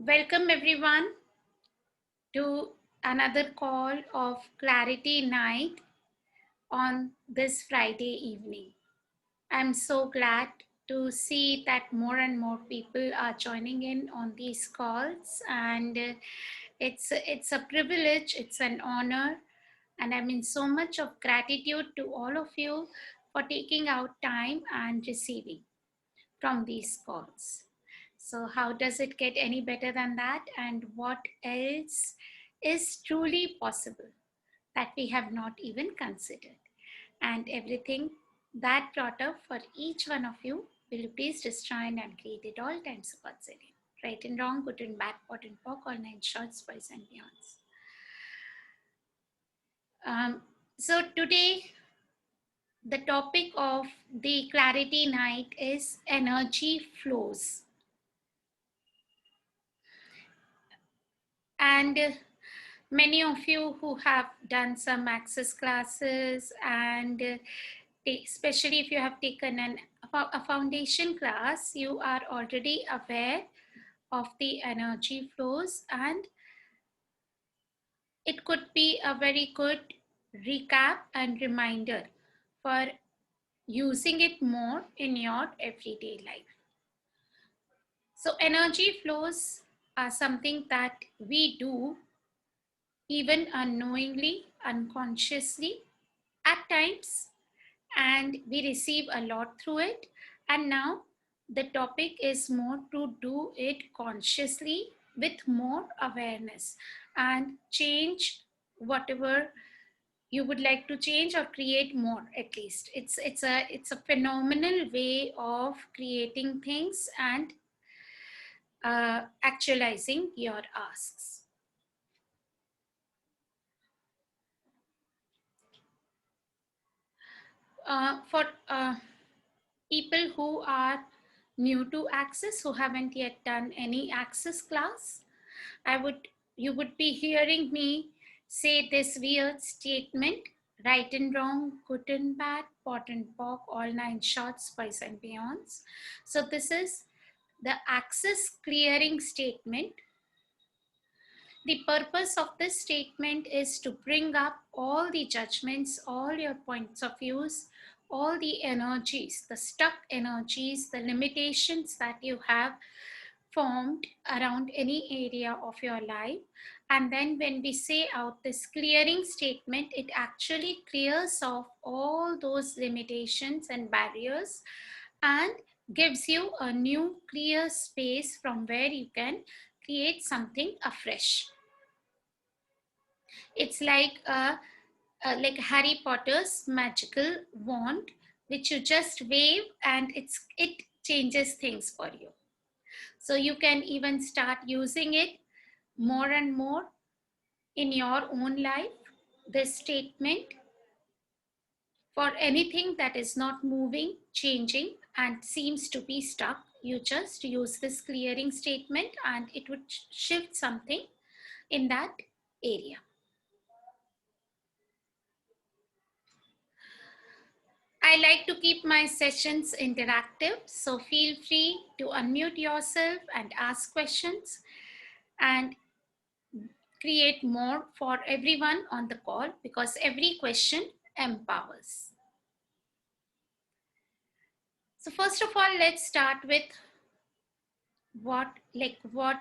Welcome everyone to another call of Clarity Night on this Friday evening. I'm so glad to see that more and more people are joining in on these calls, and it's a privilege, it's an honor, and I'm in so much of gratitude to all of you for taking out time and receiving from these calls. So, how does it get any better than that? And what else is truly possible that we have not even considered? And everything that brought up for each one of you, will you please destroy and create it all times upon zillion. Right and wrong, good and bad, pot and pock, all nine shorts, boys and beyonds. So today, the topic of the Clarity Night is energy flows. And many of you who have done some access classes and especially if you have taken a foundation class, you are already aware of the energy flows, and it could be a very good recap and reminder for using it more in your everyday life. So energy flows are something that we do even unknowingly, unconsciously at times, and we receive a lot through it. And now the topic is more to do it consciously with more awareness and change whatever you would like to change or create more. At least it's a phenomenal way of creating things and actualizing your asks. For people who are new to access, who haven't yet done any access class, you would be hearing me say this weird statement: right and wrong, good and bad, pot and pock, all nine shorts, boys and beyonds. So this is the access clearing statement. The purpose of this statement is to bring up all the judgments, all your points of views, all the energies, the stuck energies, the limitations that you have formed around any area of your life. And then when we say out this clearing statement, it actually clears off all those limitations and barriers and gives you a new clear space from where you can create something afresh. It's like Harry Potter's magical wand, which you just wave and it changes things for you. So you can even start using it more and more in your own life. This statement for anything that is not moving, changing, and seems to be stuck, you just use this clearing statement and it would shift something in that area. I like to keep my sessions interactive, so feel free to unmute yourself and ask questions and create more for everyone on the call, because every question empowers. So first of all, let's start with what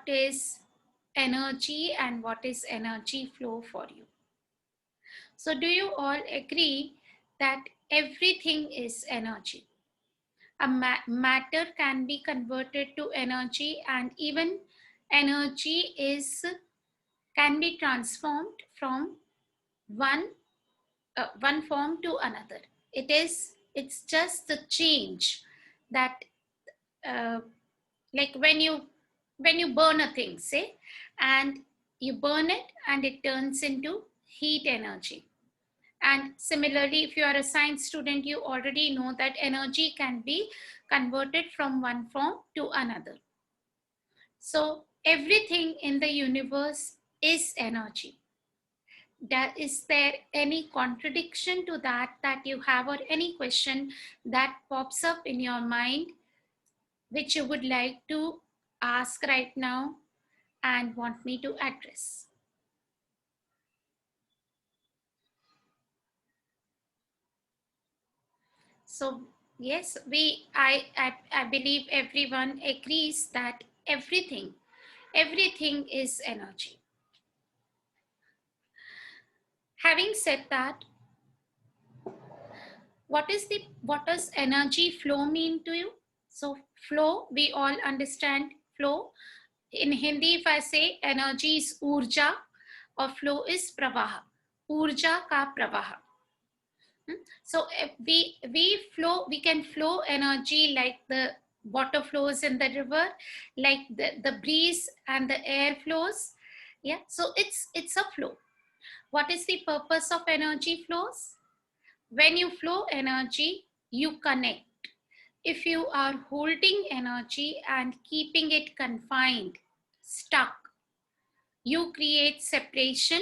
is energy and what is energy flow for you. So do you all agree that everything is energy? Matter can be converted to energy, and even energy can be transformed from one one form to another. It's just the change that uh, like when you burn a thing, say, and you burn it and it turns into heat energy. And similarly, if you are a science student, you already know that energy can be converted from one form to another. So everything in the universe is energy. Is there any contradiction to that you have, or any question that pops up in your mind which you would like to ask right now? and want me to address? So yes, I believe everyone agrees that everything is energy. Having said that, what does energy flow mean to you? So flow, we all understand flow. In Hindi, if I say energy is urja or flow is pravaha. Urja ka pravaha. So we can flow energy like the water flows in the river, like the breeze and the air flows. Yeah, so it's a flow. What is the purpose of energy flows? When you flow energy, you connect. If you are holding energy and keeping it confined, stuck, you create separation,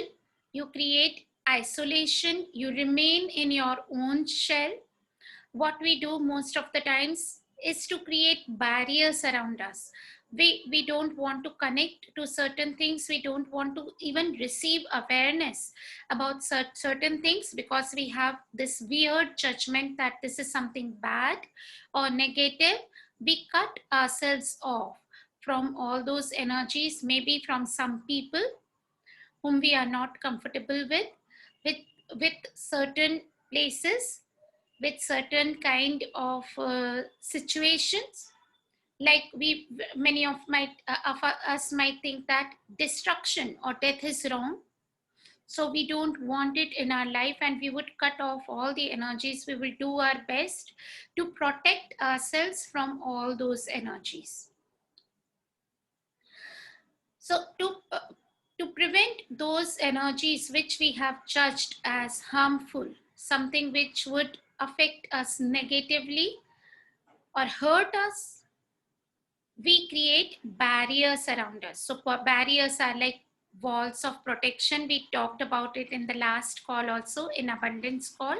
you create isolation, you remain in your own shell. What we do most of the times is to create barriers around us. We don't want to connect to certain things. We don't want to even receive awareness about certain things because we have this weird judgment that this is something bad or negative. We cut ourselves off from all those energies, maybe from some people whom we are not comfortable with, with certain places, with certain kind of situations. Like many of us might think that destruction or death is wrong, so we don't want it in our life and we would cut off all the energies. We will do our best to protect ourselves from all those energies. So to prevent those energies which we have judged as harmful, something which would affect us negatively or hurt us, we create barriers around us. So barriers are like walls of protection. We talked about it in the last call also, in abundance call.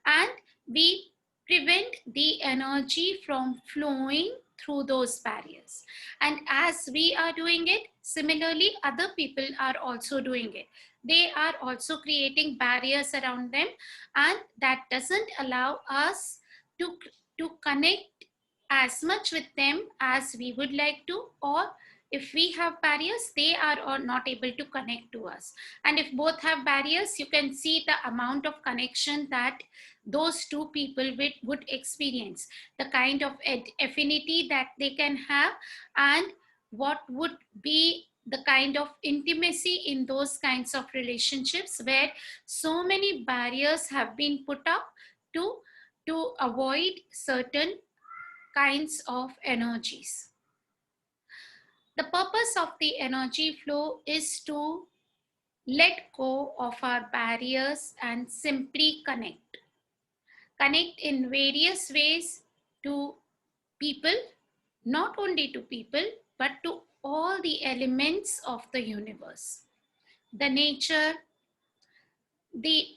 And we prevent the energy from flowing through those barriers. And as we are doing it, similarly, other people are also doing it. They are also creating barriers around them, and that doesn't allow us to connect as much with them as we would like to, or if we have barriers, they are not able to connect to us. And if both have barriers, you can see the amount of connection that those two people would experience, the kind of affinity that they can have, and what would be the kind of intimacy in those kinds of relationships where so many barriers have been put up to avoid certain kinds of energies. The purpose of the energy flow is to let go of our barriers and simply connect. Connect in various ways to people, not only to people, but to all the elements of the universe. The nature, the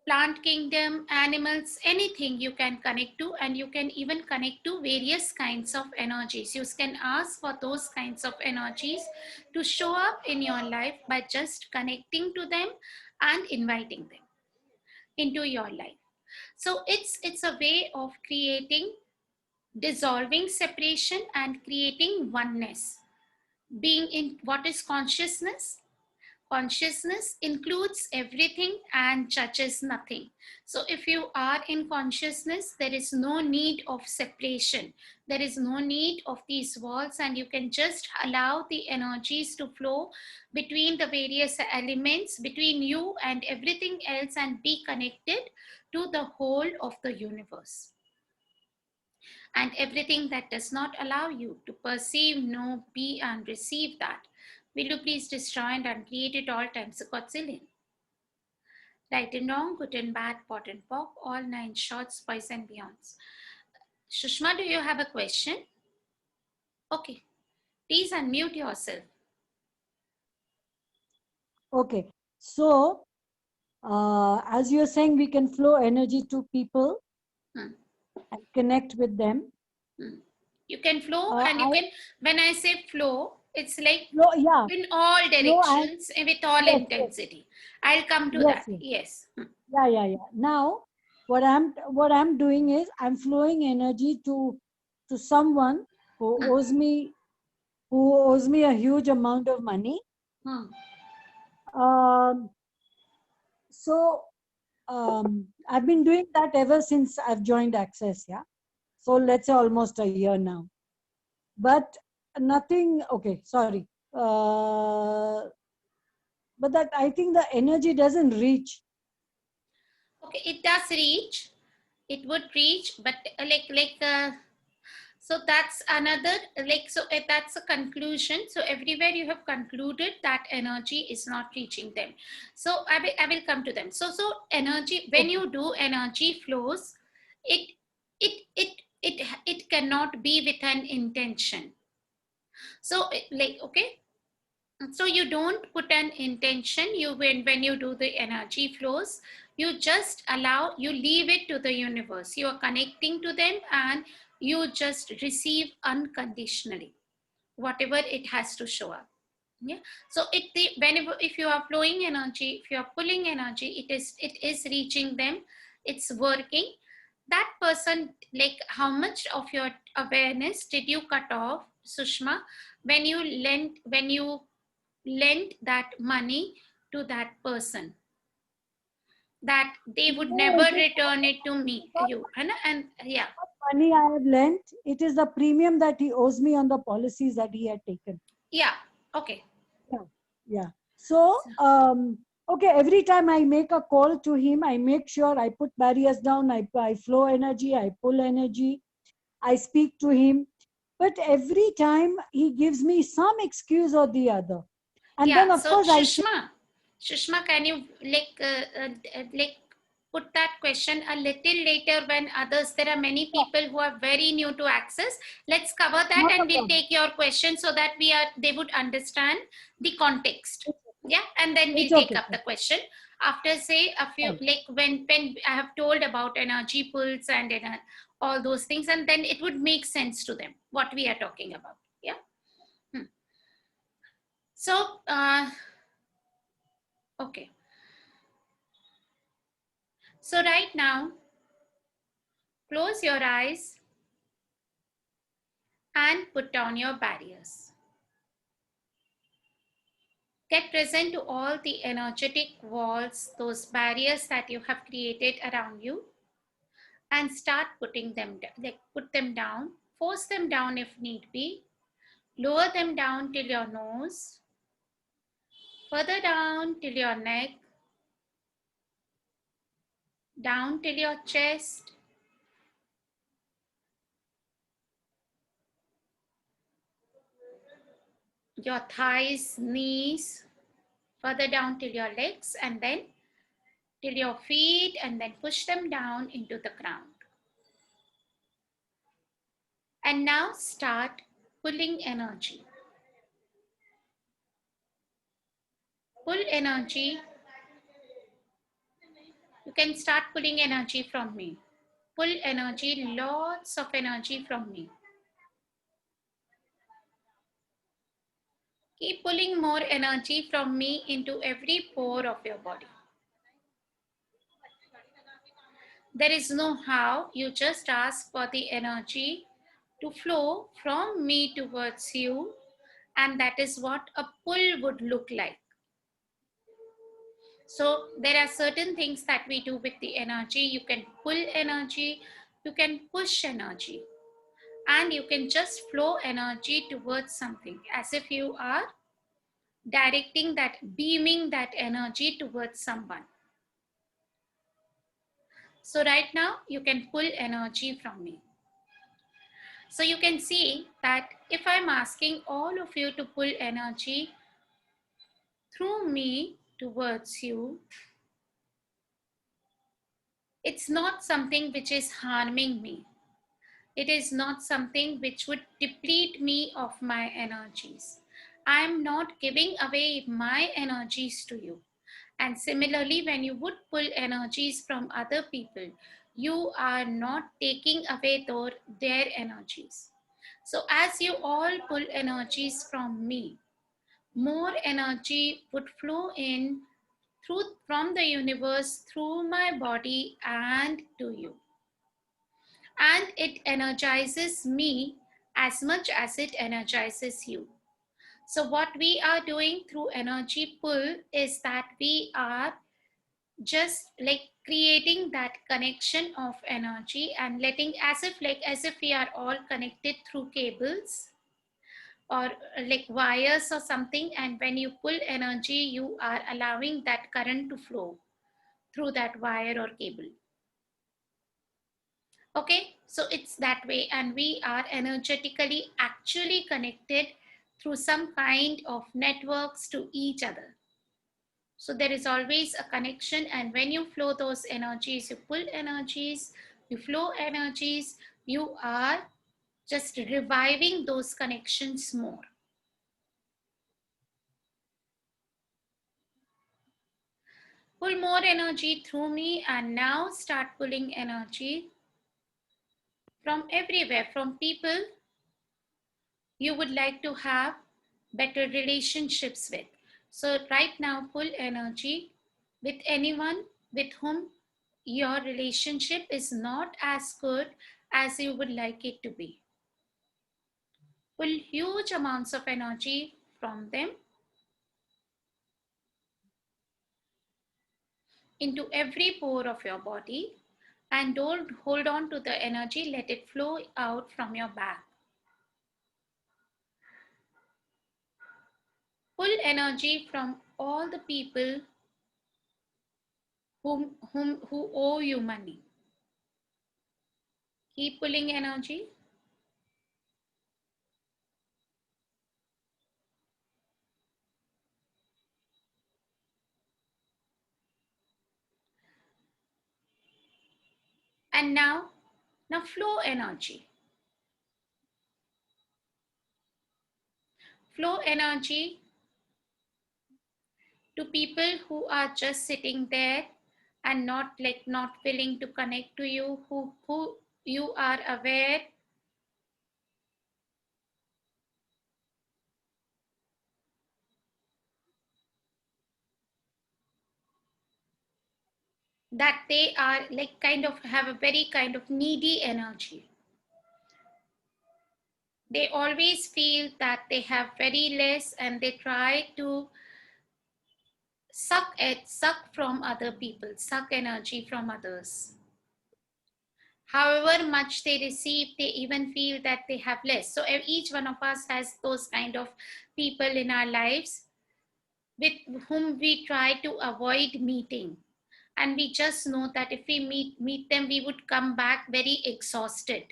plant kingdom, animals, anything you can connect to, and you can even connect to various kinds of energies. You can ask for those kinds of energies to show up in your life by just connecting to them and inviting them into your life. So it's a way of creating, dissolving separation and creating oneness. Being in what is consciousness? Consciousness includes everything and judges nothing. So if you are in consciousness, there is no need of separation. There is no need of these walls, and you can just allow the energies to flow between the various elements, between you and everything else, and be connected to the whole of the universe. And everything that does not allow you to perceive, know, be, and receive that, will you please destroy and uncreate at all times, Godzillion. Right and wrong, good and bad, pot and pock, all nine shorts, boys and beyonds. Shushma, do you have a question? Okay, please unmute yourself. Okay, so as you're saying, we can flow energy to people and connect with them. You can flow and you can, when I say flow, It's like Yeah, in all flow and directions with all yes, yes, intensity. I'll come to yes, that. yes. Yes. Yeah. Now, what I'm doing is I'm flowing energy to someone who Hmm. owes me who owes me a huge amount of money. Hmm. Um, so I've been doing that ever since I've joined Access. Yeah. So let's say almost a year now. But nothing. Okay, sorry. But that I think the energy doesn't reach. Okay, it does reach. It would reach, but so that's another so that's a conclusion. So everywhere you have concluded that energy is not reaching them. So I will come to them. So energy, when Okay. you do energy flows, it it it it cannot be with an intention. So okay, so you don't put an intention. You when you do the energy flows, you just allow, you leave it to the universe. You are connecting to them and you just receive unconditionally whatever it has to show up. Yeah. So whenever, if you are flowing energy, if you are pulling energy, it is reaching them, it's working. That person, like, how much of your awareness did you cut off, Sushma, when you lent that money to that person, that they would No, never it is return it to me, not you, है ना? And yeah, money I have lent. It is the premium that he owes me on the policies that he had taken. yeah, okay. Yeah. Yeah. So, okay, every time I make a call to him, I make sure I put barriers down, I flow energy, I pull energy, I speak to him. But every time he gives me some excuse or the other. And Yeah, then, of so course, I say, Shushma, can you like put that question a little later when others, there are many yeah, people who are very new to Access. Let's cover that not a and we'll problem. take your question so that they would understand the context. Yeah, and then It's we'll take okay. up the question after, say, a few, Fine. like when I have told about energy pulls and all those things, and then it would make sense to them what we are talking about. Yeah. Hmm. So okay. So right now, close your eyes and put down your barriers. Get present to all the energetic walls, those barriers that you have created around you, and start putting them down, like put them down, force them down if need be, lower them down till your nose, further down till your neck, down till your chest, your thighs, knees, further down till your legs, and then till your feet, and then push them down into the ground. And now start pulling energy. Pull energy. You can start pulling energy from me. Pull energy, lots of energy from me. Keep pulling more energy from me into every pore of your body. There is no how, you just ask for the energy to flow from me towards you, and that is what a pull would look like. So there are certain things that we do with the energy. You can pull energy, you can push energy, and you can just flow energy towards something as if you are directing that, beaming that energy towards someone. So right now you can pull energy from me. So you can see that if I'm asking all of you to pull energy through me towards you, it's not something which is harming me. It is not something which would deplete me of my energies. I am not giving away my energies to you. And similarly, when you would pull energies from other people, you are not taking away their energies. So as you all pull energies from me, more energy would flow in from the universe through my body and to you. And it energizes me as much as it energizes you. So what we are doing through energy pull is that we are just like creating that connection of energy and letting as if we are all connected through cables or like wires or something, and when you pull energy you are allowing that current to flow through that wire or cable. Okay, so it's that way, and we are energetically actually connected through some kind of networks to each other. So there is always a connection, and when you flow those energies, you pull energies, you flow energies, you are just reviving those connections more. Pull more energy through me, and now start pulling energy from everywhere, from people you would like to have better relationships with. So right now, pull energy with anyone with whom your relationship is not as good as you would like it to be. Pull huge amounts of energy from them into every pore of your body, and don't hold on to the energy, let it flow out from your back. Pull energy from all the people who owe you money. Keep pulling energy. And now flow energy. Flow energy to people who are just sitting there and not willing to connect to you, who you are aware that they are like kind of have a very kind of needy energy. They always feel that they have very less, and they try to suck from other people, suck energy from others. However much they receive, they even feel that they have less. So each one of us has those kind of people in our lives with whom we try to avoid meeting. And we just know that if we meet them, we would come back very exhausted.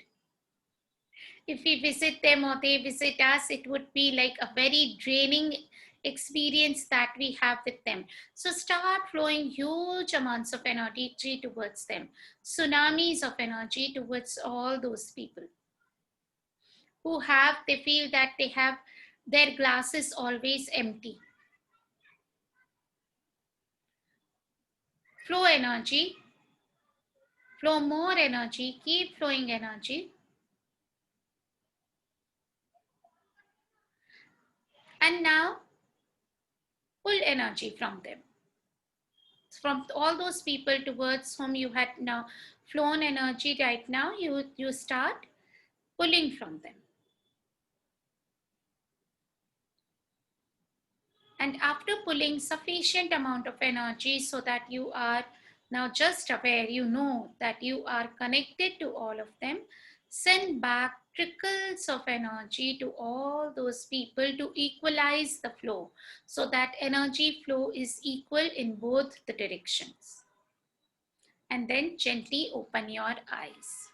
If we visit them or they visit us, it would be like a very draining experience that we have with them. So start flowing huge amounts of energy towards them, tsunamis of energy towards all those people who they feel that they have their glass is always empty. Flow energy, flow more energy, keep flowing energy. And now pull energy from them, from all those people towards whom you had now flown energy. Right now you start pulling from them, and after pulling sufficient amount of energy so that you are now just aware, you know that you are connected to all of them, send back trickles of energy to all those people to equalize the flow, so that energy flow is equal in both the directions. And then gently open your eyes.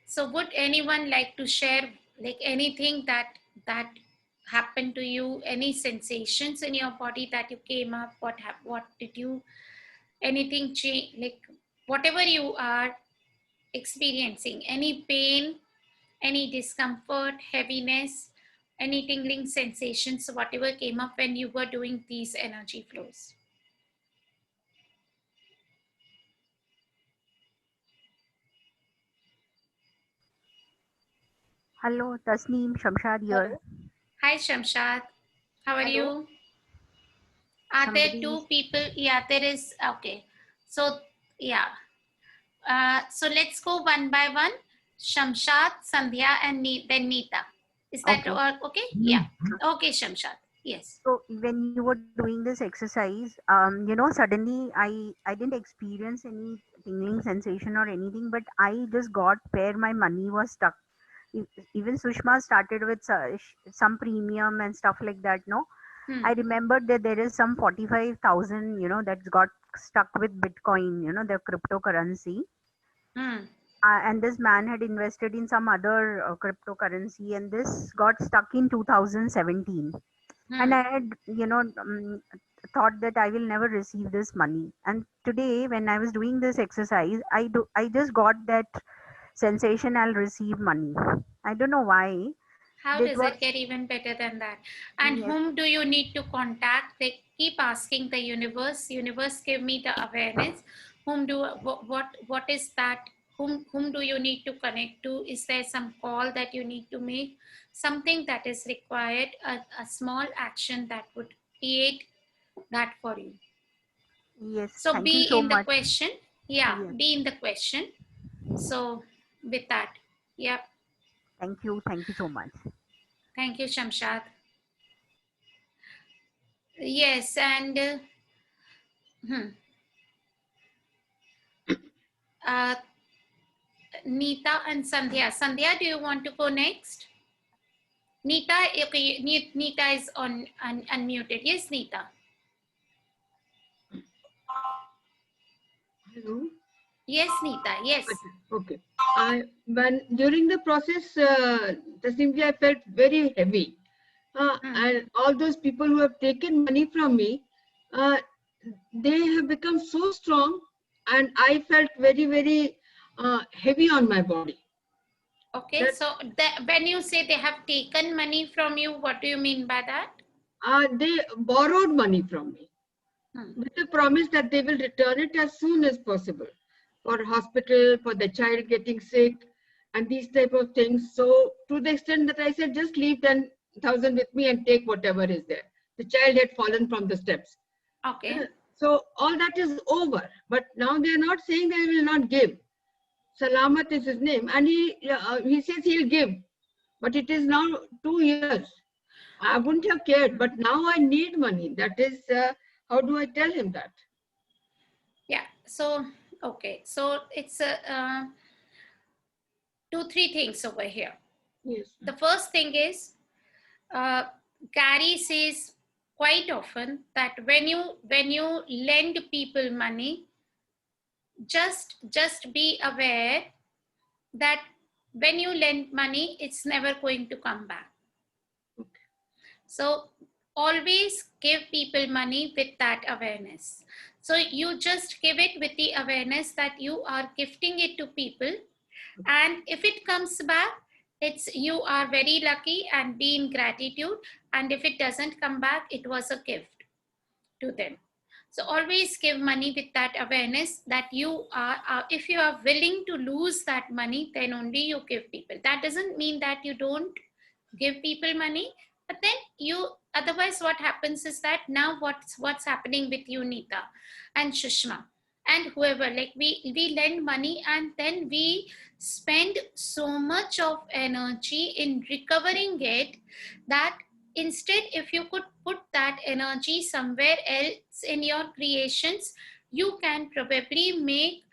So would anyone like to share like anything that happened to you, any sensations in your body that you came up, what did you, anything change, like whatever you are experiencing, any pain, any discomfort, heaviness, any tingling sensations, whatever came up when you were doing these energy flows? Hello, Tasneem Shamshad here. Hi, Shamshad. How are Hello. you? Are there Somebody two is people? Yeah, there is. Okay. So, yeah. So let's go one by one. Shamshad, Sandhya, and then Neeta. Is that okay. all okay? Yeah. Okay, Shamshad. Yes. So when you were doing this exercise, suddenly I didn't experience any tingling sensation or anything, but I just got where my money was stuck. Even Sushma started with some premium and stuff like that. No, Hmm. I remembered that there is some 45,000, that's got stuck with Bitcoin, the cryptocurrency. Hmm. And this man had invested in some other cryptocurrency, and this got stuck in 2017. And Hmm. I had, thought that I will never receive this money. And today, when I was doing this exercise, I just got that sensation I'll receive money. I don't know why. How That does was it get even better than that? And yes, whom do you need to contact? They keep asking the universe. Universe, give me the awareness. Whom do what is that? Whom do you need to connect to? Is there some call that you need to make? Something that is required, a small action that would create that for you. yes. So Thank you be so in the much. question. Yeah, Yes, be in the question. So with that, yeah. thank you so much. Thank you, Shamshad. Yes, and hmm, uh, Neeta and Sandhya. Sandhya, do you want to go next? Neeta, okay, Neeta is on unmuted. Yes, Neeta. Hello. Yes, Neeta. Yes. Okay. I when during the process, simply I felt very heavy, Hmm. and all those people who have taken money from me, uh, they have become so strong, and I felt very heavy on my body. Okay. That So when you say they have taken money from you, what do you mean by that? they borrowed money from me Hmm. with the promise that they will return it as soon as possible for hospital, for the child getting sick, and these type of things. So to the extent that I said, just leave 10,000 with me and take whatever is there. The child had fallen from the steps. Okay. So all that is over. But now they are not saying they will not give. Salamat is his name, and he says he'll give. But it is now 2 years. I Okay. wouldn't have cared, but now I need money. That is, how do I tell him that? Yeah. So okay. So it's two, three things over here. Yes. The first thing is uh, Gary says quite often that when you lend people money, just be aware that when you lend money, it's never going to come back. Okay. So always give people money with that awareness. So you just give it with the awareness that you are gifting it to people, and if it comes back, it's you are very lucky and be in gratitude, and if it doesn't come back, it was a gift to them. So always give money with that awareness that you are if you are willing to lose that money, then only you give people. That doesn't mean that you don't give people money, but then you otherwise what happens is that now what's happening with you, Neeta and Shushma and whoever, like we lend money and then we spend so much of energy in recovering it, that instead if you could put that energy somewhere else in your creations, you can probably make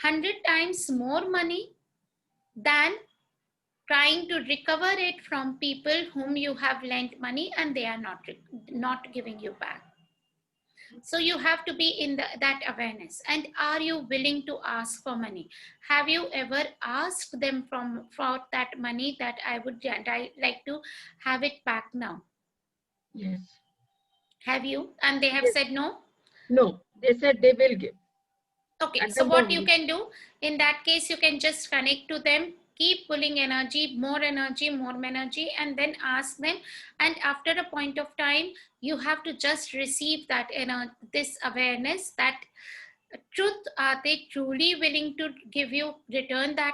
100 times more money than trying to recover it from people whom you have lent money and they are not giving you back. So you have to be in that awareness. And are you willing to ask for money? Have you ever asked them for that money that I like to have it back now? Yes. Have you? And they have Yes. said no? No, they said they will give Okay, at the so what you moment. can do in that case, you can just connect to them, keep pulling energy, more energy, more energy, and then ask them. And after a point of time, you have to just receive that this awareness that truth are they truly willing to give you, return that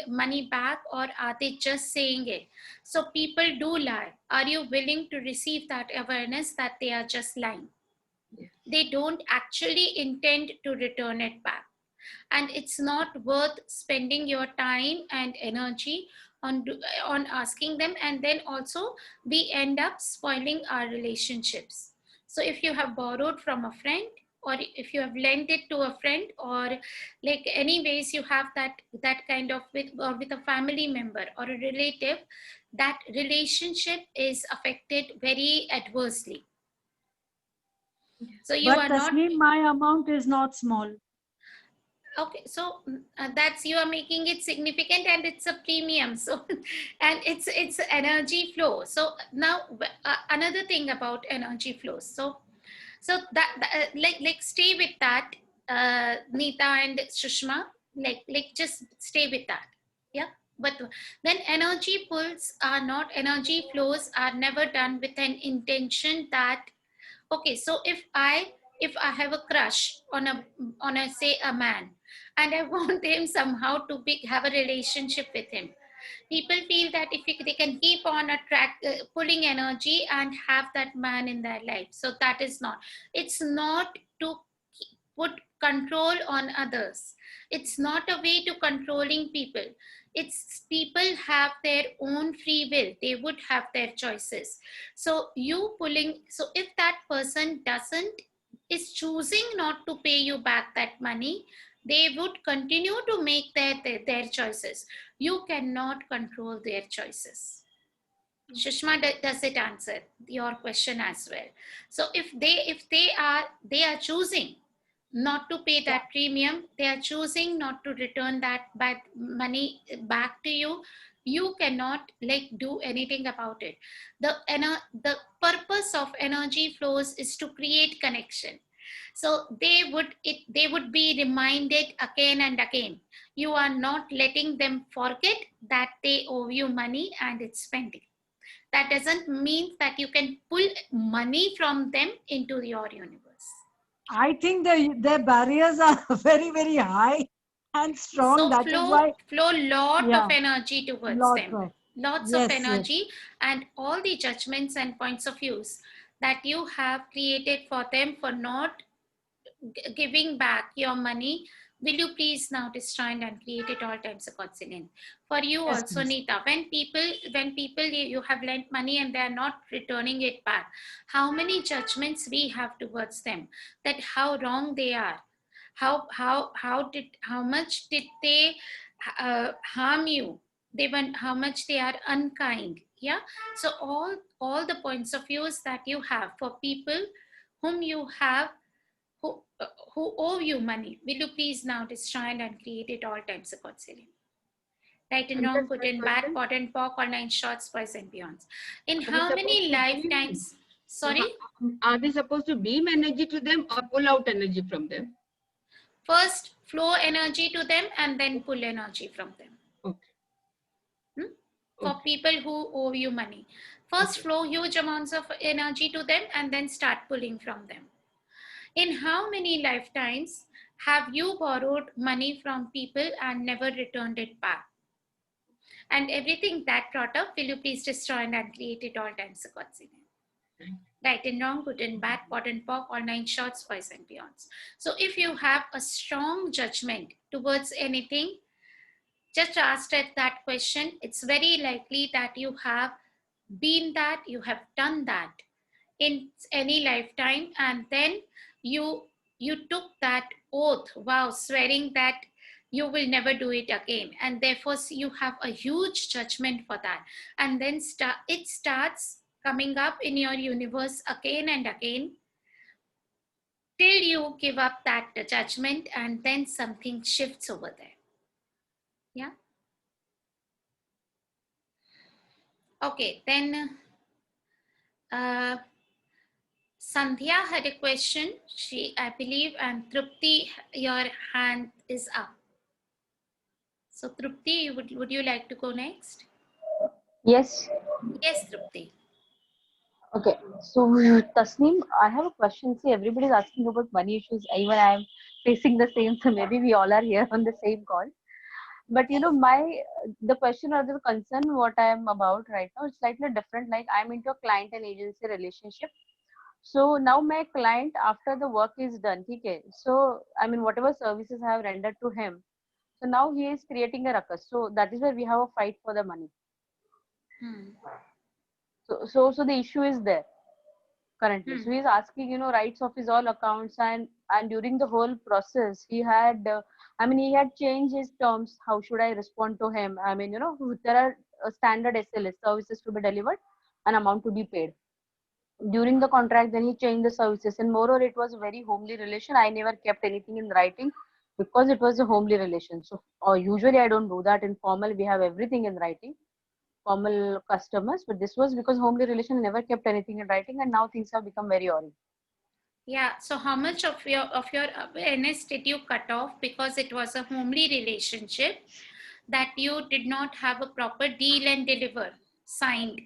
money back, or are they just saying it? So people do lie. Are you willing to receive that awareness that they are just lying? They don't actually intend to return it back. And it's not worth spending your time and energy on asking them, and then also we end up spoiling our relationships. So if you have borrowed from a friend, or if you have lent it to a friend, or like anyways you have that kind of with a family member or a relative, that relationship is affected very adversely. So you But are not. Tasneem, my amount is not small. Okay, so that's, you are making it significant, and it's a premium. So and it's energy flow. So now another thing about energy flows. So that like stay with that, Neeta and Shushma, like just stay with that. Yeah. But then energy energy flows are never done with an intention that, okay, so if I have a crush on a say a man, and I want him somehow to have a relationship with him, people feel that they can keep on pulling energy and have that man in their life. So that is not, it's not to put control on others. It's not a way to controlling people. It's people have their own free will. They would have their choices. So so if that person is choosing not to pay you back that money, they would continue to make their choices. You cannot control their choices. Shushma, does it answer your question as well? So if they are choosing not to pay that premium, they are choosing not to return that money back to you, you cannot like do anything about it. The purpose of energy flows is to create connection. So they would be reminded again and again. You are not letting them forget that they owe you money and it's spending. That doesn't mean that you can pull money from them into your universe. I think their barriers are very, very high and strong. So That is why, flow lot yeah, of energy towards lots them. of, Lots of yes, yes. energy, and all the judgments and points of views that you have created for them for not giving back your money, will you please now destroy and create it all times a godsend. For you Yes, also, yes. Neeta, when people you have lent money and they are not returning it back, how many judgments we have towards them, that how wrong they are, how much did they harm you, how much they are unkind. Yeah. So all the points of views that you have for people whom you have who owe you money, will you please now destroy and create it all times a godsend. Right and And wrong, that's good my and bad, question. pot and pork, all nine shorts, boys and beyonds. In Are they how supposed many to beam? lifetimes? Sorry? Are they supposed to beam energy to them or pull out energy from them? First, flow energy to them and then pull energy from them. Okay. For Okay. people who owe you money, first Okay. flow huge amounts of energy to them and then start pulling from them. In how many lifetimes have you borrowed money from people and never returned it back? And everything that brought up, will you please destroy and create it all times a godsend. Right and wrong, good and bad, pot and pork, all nine shorts, boys and beyonds. So if you have a strong judgment towards anything, just ask that question. It's very likely that you have been that, you have done that in any lifetime, and then you took that oath, wow, swearing that you will never do it again, and therefore you have a huge judgment for that, and then it starts coming up in your universe again and again till you give up that judgment, and then something shifts over there. Yeah. Okay, then Sandhya had a question, I believe, and Trupti, your hand is up. So Trupti, would you like to go next? Yes. Yes, Trupti. Okay. So Tasneem, I have a question. See, everybody is asking about money issues. Even I am facing the same. So maybe we all are here on the same call. But you know, the question or the concern what I am about right now is slightly different. Like I'm into a client and agency relationship. So now my client, after the work is done, okay. So I mean, whatever services I have rendered to him, so now he is creating a ruckus. So that is where we have a fight for the money. So the issue is there currently. So he's asking, you know, rights of his all accounts, and during the whole process, he had, he had changed his terms. How should I respond to him? I mean, you know, there are standard SLS, services to be delivered, an amount to be paid. During the contract, then he changed the services, and moreover, it was a very homely relation. I never kept anything in writing because it was a homely relation. So usually I don't do that. In formal, we have everything in writing, formal customers, but this was because homely relation never kept anything in writing, and now things have become very oral. Yeah. So how much of your awareness did you cut off because it was a homely relationship that you did not have a proper deal and deliver signed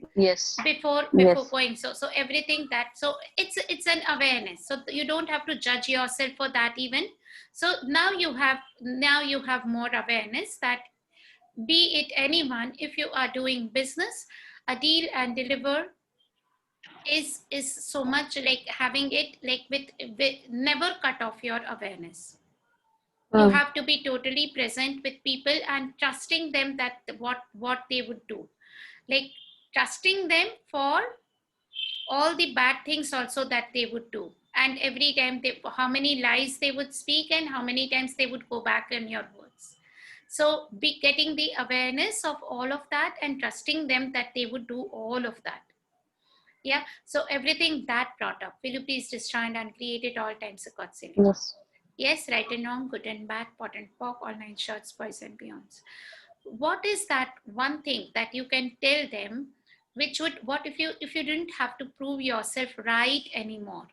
before going? So everything that, so it's an awareness. So you don't have to judge yourself for that even. So now you have more awareness that be it anyone, if you are doing business, a deal and deliver is so much like having it like with never cut off your awareness. You have to be totally present with people and trusting them that what they would do, like trusting them for all the bad things also that they would do, and every time how many lies they would speak and how many times they would go back on your words. So be getting the awareness of all of that and trusting them that they would do all of that. Yeah. So everything that brought up, will you please destroy and uncreate it all times a God silly? Yes. Yes, right and wrong, good and bad, pot and pock, all nine shorts, boys and beyonds. What is that one thing that you can tell them, which would, what if you didn't have to prove yourself right anymore?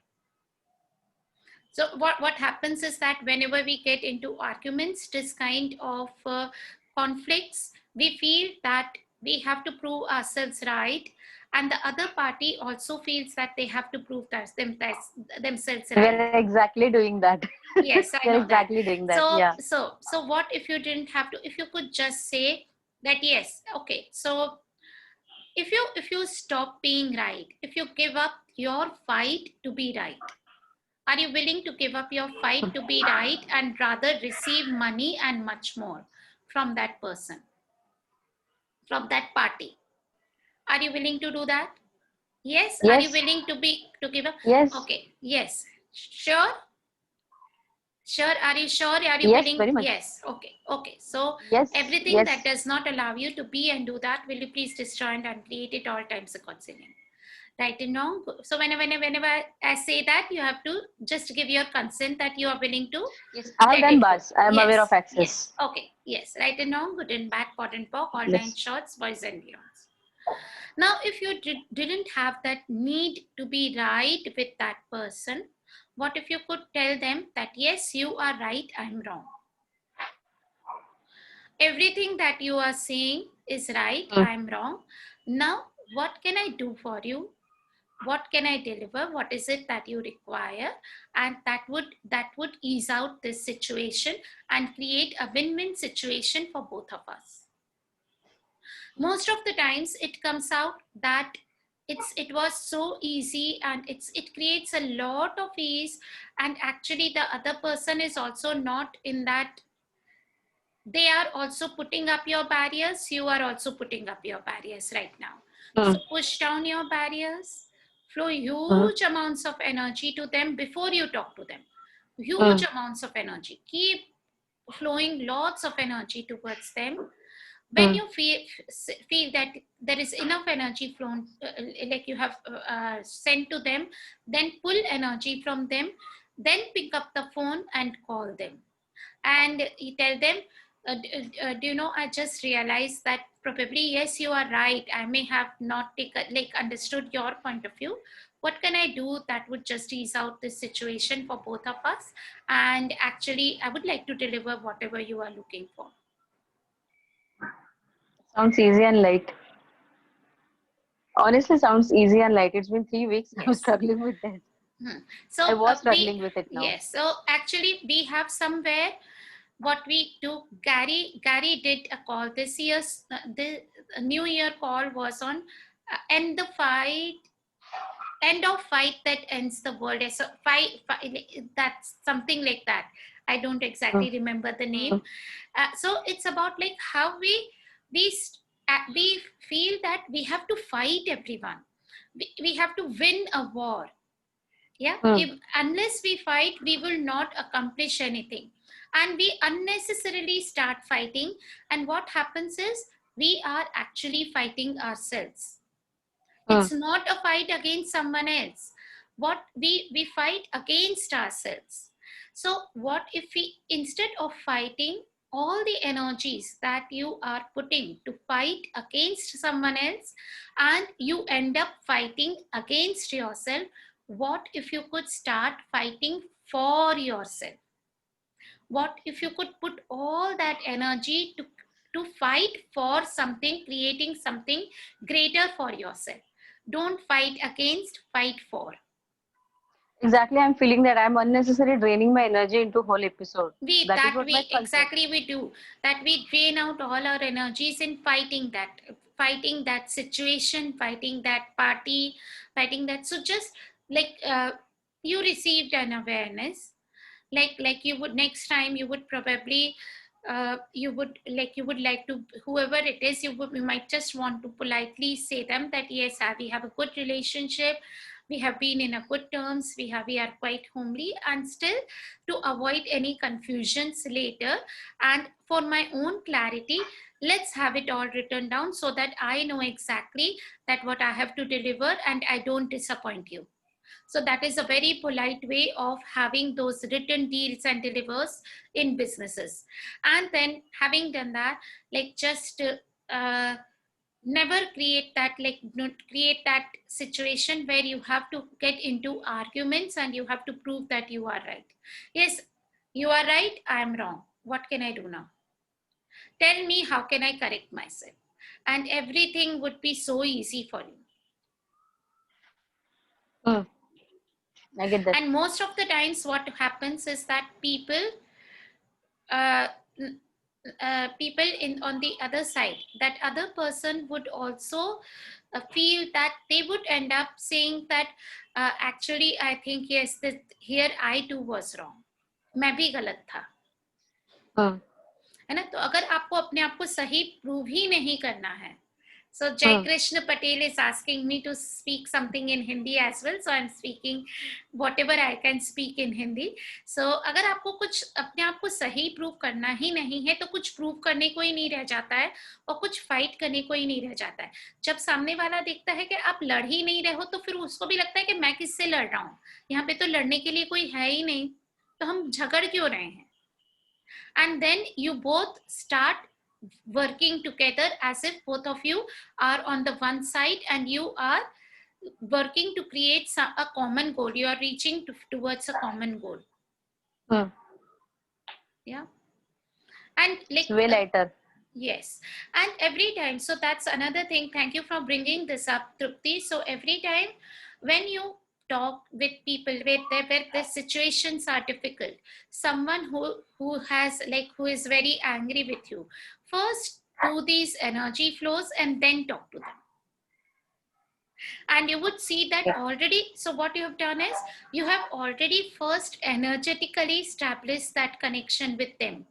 So what happens is that whenever we get into arguments, this kind of conflicts, we feel that we have to prove ourselves right, and the other party also feels that they have to prove themselves right. We're exactly doing that. Yes, I know exactly that. doing that. So, yeah. So what if you didn't have to? If you could just say that, yes, okay. So if you stop being right, if you give up your fight to be right, are you willing to give up your fight to be right and rather receive money and much more from that person, from that party? Are you willing to do that? Yes. Are you willing to give up? Yes. Okay. Yes. Sure. Sure. Are you sure? Are you yes, willing? Very much. Yes. Okay. Okay. So yes, everything yes. that does not allow you to be and do that, will you please destroy and uncreate it all times a concealing? Right and wrong. So whenever I say that, you have to just give your consent that you are willing to. Yes, I have done bars. I am aware of access. Yes. Okay. Yes. Right and wrong, good and bad, pot and pock, all nine shorts, boys and beyonds. Now, if you didn't have that need to be right with that person, what if you could tell them that, yes, you are right, I'm wrong. Everything that you are saying is right, I'm wrong. Now, what can I do for you? What can I deliver? What is it that you require? And that would ease out this situation and create a win-win situation for both of us. Most of the times it comes out that it was so easy, and it creates a lot of ease, and actually the other person is also not in that. They are also putting up your barriers. You are also putting up your barriers right now. So push down your barriers, flow huge amounts of energy to them before you talk to them. Huge amounts of energy. Keep flowing lots of energy towards them. When you feel that there is enough energy flown, like you have sent to them, then pull energy from them, then pick up the phone and call them. And you tell them, do you know, I just realized that probably, yes, you are right. I may have not understood your point of view. What can I do that would just ease out this situation for both of us? And actually, I would like to deliver whatever you are looking for. Sounds easy and light. Honestly, sounds easy and light. It's been 3 weeks. I'm struggling with that. So I was struggling with it now. yes, so actually we have somewhere what we do. Gary did a call this year's the new year call was on end the fight, end of fight that ends the world. So fight, that's something like that. I don't exactly remember the name. So it's about like how we feel that we have to fight everyone. We have to win a war. Yeah, unless we fight, we will not accomplish anything, and we unnecessarily start fighting. And what happens is we are actually fighting ourselves. It's not a fight against someone else. What we fight against ourselves. So what if we, instead of fighting all the energies that you are putting to fight against someone else, and you end up fighting against yourself, what if you could start fighting for yourself? What if you could put all that energy to fight for something, creating something greater for yourself? Don't fight against, fight for. Exactly, I'm feeling that I'm unnecessarily draining my energy into whole episode. We That is what my concept. exactly we do that. We drain out all our energies in fighting that situation, fighting that party, fighting that. So just like you received an awareness, like you would, next time you would probably you would like to, whoever it is, you might just want to politely say them that yes, we have a good relationship, we have been in a good terms, we are quite homely, and still to avoid any confusions later, and for my own clarity, let's have it all written down so that I know exactly that what I have to deliver and I don't disappoint you. So that is a very polite way of having those written deals and delivers in businesses. And then having done that, like just never create that, like not create that situation where you have to get into arguments and you have to prove that you are right. Yes, you are right, I am wrong. What can I do now? Tell me, how can I correct myself? And everything would be so easy for you. I get that. And most of the times what happens is that people in on the other side, that other person would also feel that they would end up saying that actually I think yes, that here I too was wrong, मैं भी गलत था, है ना? तो अगर आपको अपने आप को सही प्रूव ही नहीं करना है, so Jai Krishna Patel is asking me to speak something in Hindi as well, so I'm speaking whatever I can speak in Hindi. So अगर आपको कुछ अपने आप को सही प्रूव करना ही नहीं है, तो कुछ प्रूव करने को ही नहीं रह जाता है और कुछ फाइट करने को ही नहीं रह जाता है. जब सामने वाला देखता है कि आप लड़ ही नहीं रहे हो, तो फिर उसको भी लगता है कि मैं किससे लड़ रहा हूँ, यहाँ पे तो लड़ने के लिए कोई है ही नहीं, तो हम झगड़ क्यों रहे हैं? And then you both start working together as if both of you are on the one side and you are working to create a common goal. You are reaching towards a common goal. Yeah. And like way later. Yes. And every time, so that's another thing. Thank you for bringing this up, Trupti. So every time when you talk with people where the situations are difficult, someone who has like, who is very angry with you, first do these energy flows and then talk to them. And you would see that already. So what you have done is you have already first energetically established that connection with them.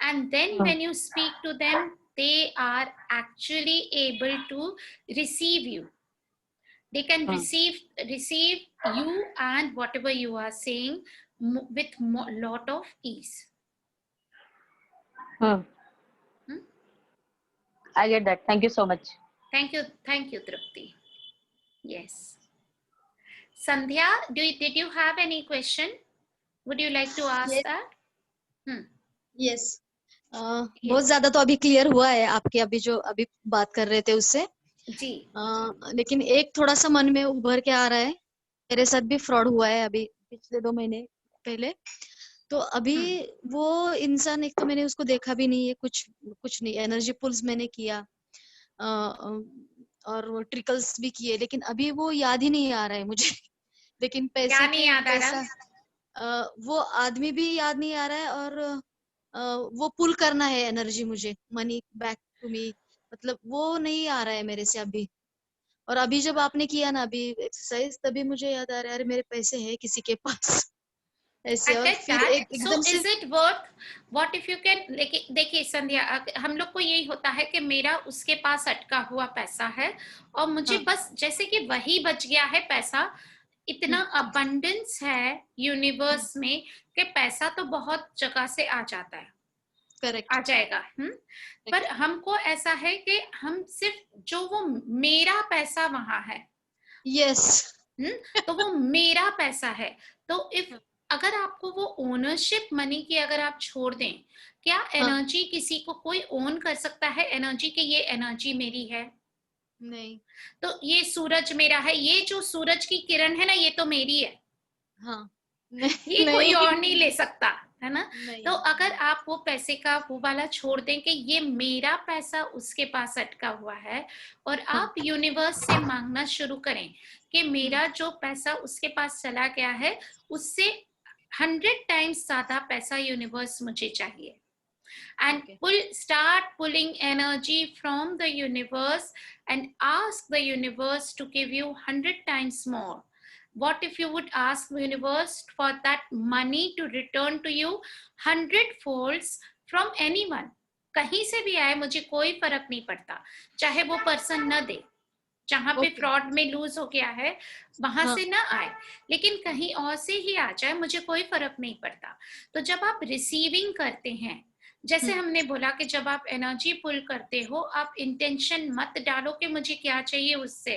And then when you speak to them, they are actually able to receive you. They can receive you and whatever you are saying with lot of ease. I get that. Thank you so much. Thank you, Trupti. Yes. Sandhya, did you have any question? Would you like to ask that? Yes. बहुत ज्यादा तो अभी clear हुआ है आपके अभी जो अभी बात कर रहे थे उससे जी. लेकिन एक थोड़ा सा मन में उभर के आ रहा है, मेरे साथ भी फ्रॉड हुआ है अभी पिछले 2 महीने पहले. तो अभी वो इंसान, एक तो मैंने उसको देखा भी नहीं है, कुछ नहीं, एनर्जी पुल्स मैंने किया और ट्रिकल्स भी किए, लेकिन अभी वो याद ही नहीं आ रहा है मुझे लेकिन पैसे क्या नहीं के याद आ रहा? पैसा वो आदमी भी याद नहीं आ रहा है, और वो पुल करना है एनर्जी मुझे, मनी बैक टू मी, मतलब वो नहीं आ रहा है मेरे से अभी। और अभी जब आपने किया ना अभी एक्सरसाइज, तभी मुझे याद आ रहा है अरे मेरे पैसे है किसी के पास ऐसे। I और get फिर that. So एकदम से is it worth? What if you can? देखिए संध्या, हम लोग को यही होता है कि मेरा उसके पास अटका हुआ पैसा है और मुझे हाँ। बस जैसे कि वही बच गया है पैसा। इतना अबंडेंस है यूनिवर्स में कि पैसा तो बहुत जगह से आ जाता है, करेक्ट आ जाएगा। पर हमको ऐसा है कि हम सिर्फ जो वो मेरा पैसा वहां है, यस तो वो मेरा पैसा है। तो इफ अगर आपको वो ओनरशिप मनी की अगर आप छोड़ दें, क्या एनर्जी किसी को कोई ओन कर सकता है एनर्जी के ये एनर्जी मेरी है? नहीं। तो ये सूरज मेरा है, ये जो सूरज की किरण है ना, ये तो मेरी है। हाँ ये कोई और नहीं ले सकता है ना। नहीं। तो अगर आप वो पैसे का वो वाला छोड़ दें कि ये मेरा पैसा उसके पास अटका हुआ है, और आप यूनिवर्स से मांगना शुरू करें कि मेरा जो पैसा उसके पास चला गया है उससे 100 टाइम्स ज्यादा पैसा यूनिवर्स मुझे चाहिए, and start pulling energy from the universe and ask the universe to give you 100 times more. What if you would ask the universe for that money to return to you 100 folds from anyone? कहीं से भी आए मुझे कोई फर्क नहीं पड़ता, चाहे वो पर्सन न दे, जहां पे फ्रॉड में लूज हो गया है वहां से ना आए, लेकिन कहीं और से ही आ जाए, मुझे कोई फर्क नहीं पड़ता। तो जब आप रिसीविंग करते हैं, जैसे हमने बोला कि जब आप एनर्जी पुल करते हो, आप इंटेंशन मत डालो कि मुझे क्या चाहिए उससे,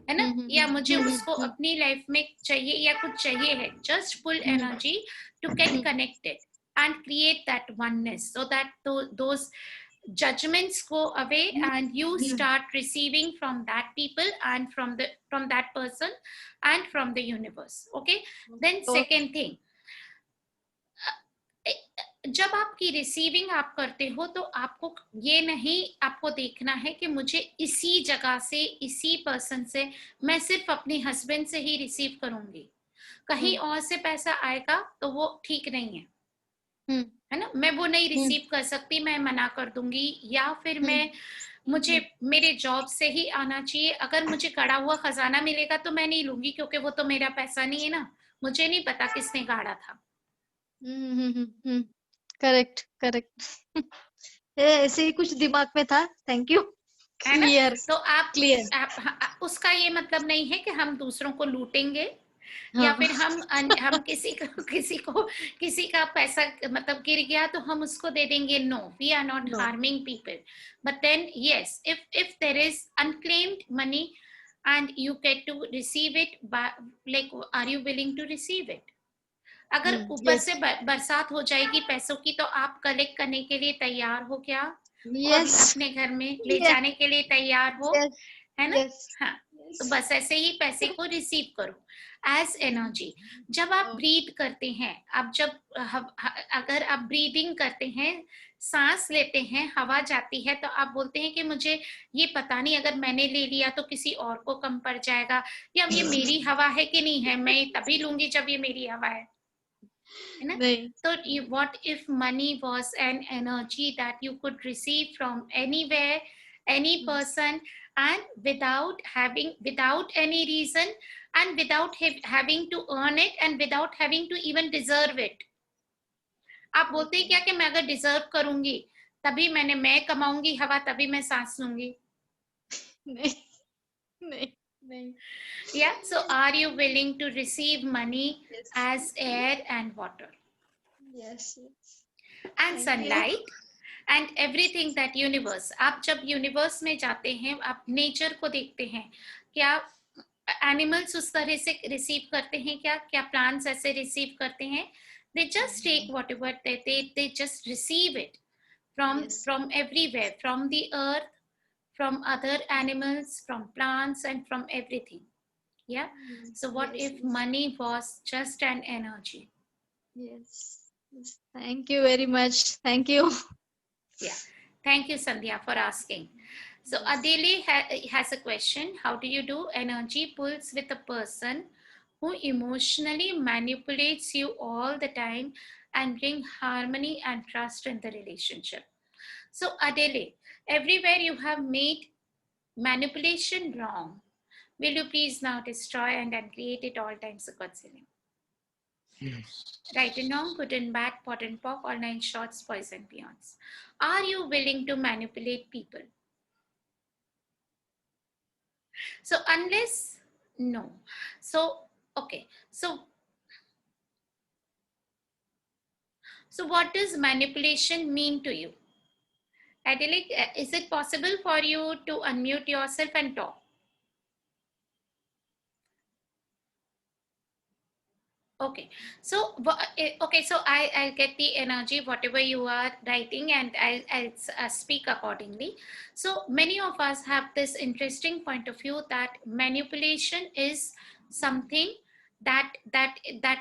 है ना, या मुझे उसको अपनी लाइफ में चाहिए या कुछ चाहिए है। Just pull energy to get connected and create that oneness so that those judgments go away and you start receiving from that people and from that person and from the universe. Okay, then second thing, जब आपकी receiving आप करते हो तो आपको ये नहीं, आपको देखना है कि मुझे इसी जगह से इसी पर्सन से, मैं सिर्फ अपने हस्बैंड से ही रिसीव करूंगी, कहीं और से पैसा आएगा तो वो ठीक नहीं है ना, मैं वो नहीं रिसीव कर सकती, मैं मना कर दूंगी, या फिर मैं मुझे मेरे जॉब से ही आना चाहिए, अगर मुझे गड़ा हुआ खजाना मिलेगा तो मैं नहीं लूंगी क्योंकि वो तो मेरा पैसा नहीं है ना, मुझे नहीं पता किसने गाड़ा था। करेक्ट करेक्ट ऐसे ही कुछ दिमाग में था। Thank you. क्लियर। तो आप क्लियर। उसका ये मतलब नहीं है कि हम दूसरों को लूटेंगे, या फिर हम किसी का पैसा मतलब गिर गया तो हम उसको दे देंगे। No, we are not harming people, but then yes, if there is unclaimed money and you get to receive it, like are you willing to receive it? अगर ऊपर से बरसात हो जाएगी पैसों की, तो आप कलेक्ट करने के लिए तैयार हो क्या? और अपने घर में ले जाने के लिए तैयार हो, है ना? हाँ, तो बस ऐसे ही पैसे को रिसीव करो एज एनर्जी। जब आप ब्रीथ करते हैं, आप जब अगर आप ब्रीदिंग करते हैं, सांस लेते हैं, हवा जाती है, तो आप बोलते हैं कि मुझे ये पता नहीं, अगर मैंने ले लिया तो किसी और को कम पड़ जाएगा, या ये मेरी हवा है कि नहीं है, मैं तभी लूंगी जब ये मेरी हवा है ना? तो what if money was an energy that you could receive from anywhere, any person, and without any reason, and without having to earn it, and without having to even deserve it? आप बोलते हैं क्या कि मैं अगर deserve करूंगी तभी मैं कमाऊंगी हवा, तभी मैं सांस लूंगी? नहीं। Yeah, so are you willing to receive money as air and water? Yes. And sunlight and everything that universe. आप जब यूनिवर्स में जाते हैं, आप नेचर को देखते हैं, क्या एनिमल्स उस तरह से रिसीव करते हैं क्या प्लांट्स ऐसे रिसीव करते हैं? They just take whatever they just receive it from everywhere, from the earth, from other animals, from plants, and from everything. Yeah. So what if money was just an energy? Yes. Thank you very much. Thank you. Yeah. Thank you, Sandhya, for asking. So Adeli has a question. How do you do energy pulls with a person who emotionally manipulates you all the time and bring harmony and trust in the relationship. So Adele, everywhere you have made manipulation wrong, will you please now destroy and uncreate it all times reconciling? Right and wrong, good and bad, pot and pock, all nine shorts, poison beyonds. Are you willing to manipulate people? So unless, no. So, okay. So what does manipulation mean to you? Adele, is it possible for you to unmute yourself and talk? Okay, so okay, so I'll get the energy, whatever you are writing, and I'll speak accordingly. So many of us have this interesting point of view that manipulation is something that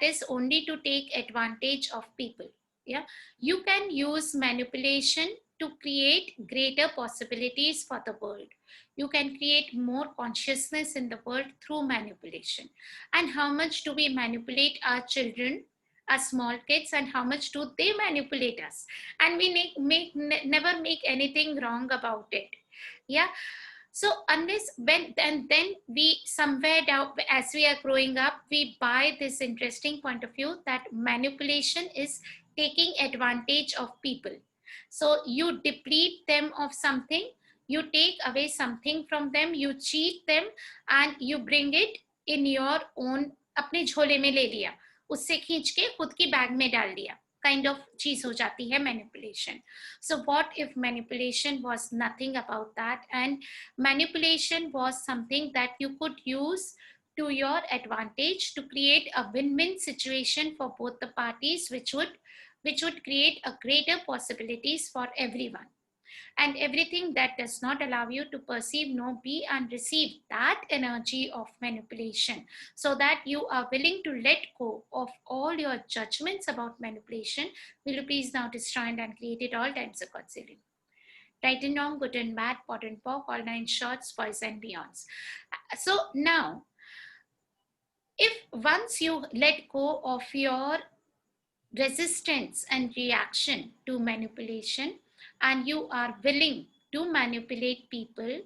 is only to take advantage of people. Yeah, you can use manipulation to create greater possibilities for the world. You can create more consciousness in the world through manipulation. And how much do we manipulate our children, our small kids, and how much do they manipulate us? And we never make anything wrong about it. Yeah. So unless when then we somewhere down as we are growing up, we buy this interesting point of view that manipulation is taking advantage of people. So you deplete them of something, you take away something from them, you cheat them, and you bring it in your own, अपने झोले में ले लिया, उससे खींच के खुद की बैग में डाल दिया, kind of चीज हो जाती है manipulation. So what if manipulation was nothing about that, and manipulation was something that you could use to your advantage to create a win-win situation for both the parties, which would create a greater possibilities for everyone. And everything that does not allow you to perceive, know, be, and receive that energy of manipulation, so that you are willing to let go of all your judgments about manipulation, will you please now destroy and uncreate it all times of God's healing. Right and wrong, good and bad, pot and pock, all nine shorts, boys and beyonds. So now, if once you let go of your resistance and reaction to manipulation, and you are willing to manipulate people,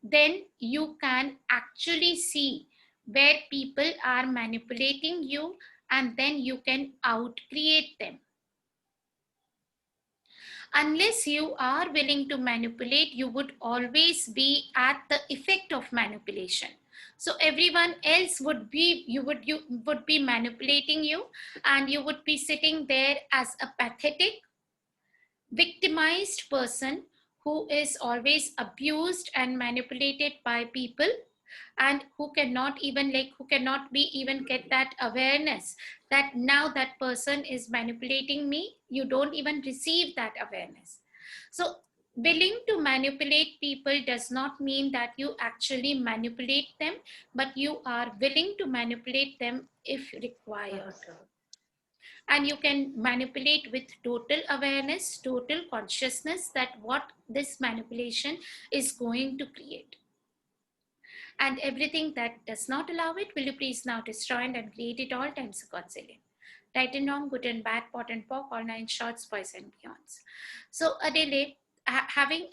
then you can actually see where people are manipulating you, and then you can outcreate them. Unless you are willing to manipulate, you would always be at the effect of manipulation. So everyone else would be, you would be manipulating you, and you would be sitting there as a pathetic, victimized person who is always abused and manipulated by people, and who cannot even get that awareness that now that person is manipulating me. You don't even receive that awareness. So willing to manipulate people does not mean that you actually manipulate them, but you are willing to manipulate them if required. And you can manipulate with total awareness, total consciousness that what this manipulation is going to create. And everything that does not allow it, will you please now destroy and uncreate it all times of God's healing. Right and wrong, good and bad, pot and pock, all nine shorts, boys and beyonds. So Adele, having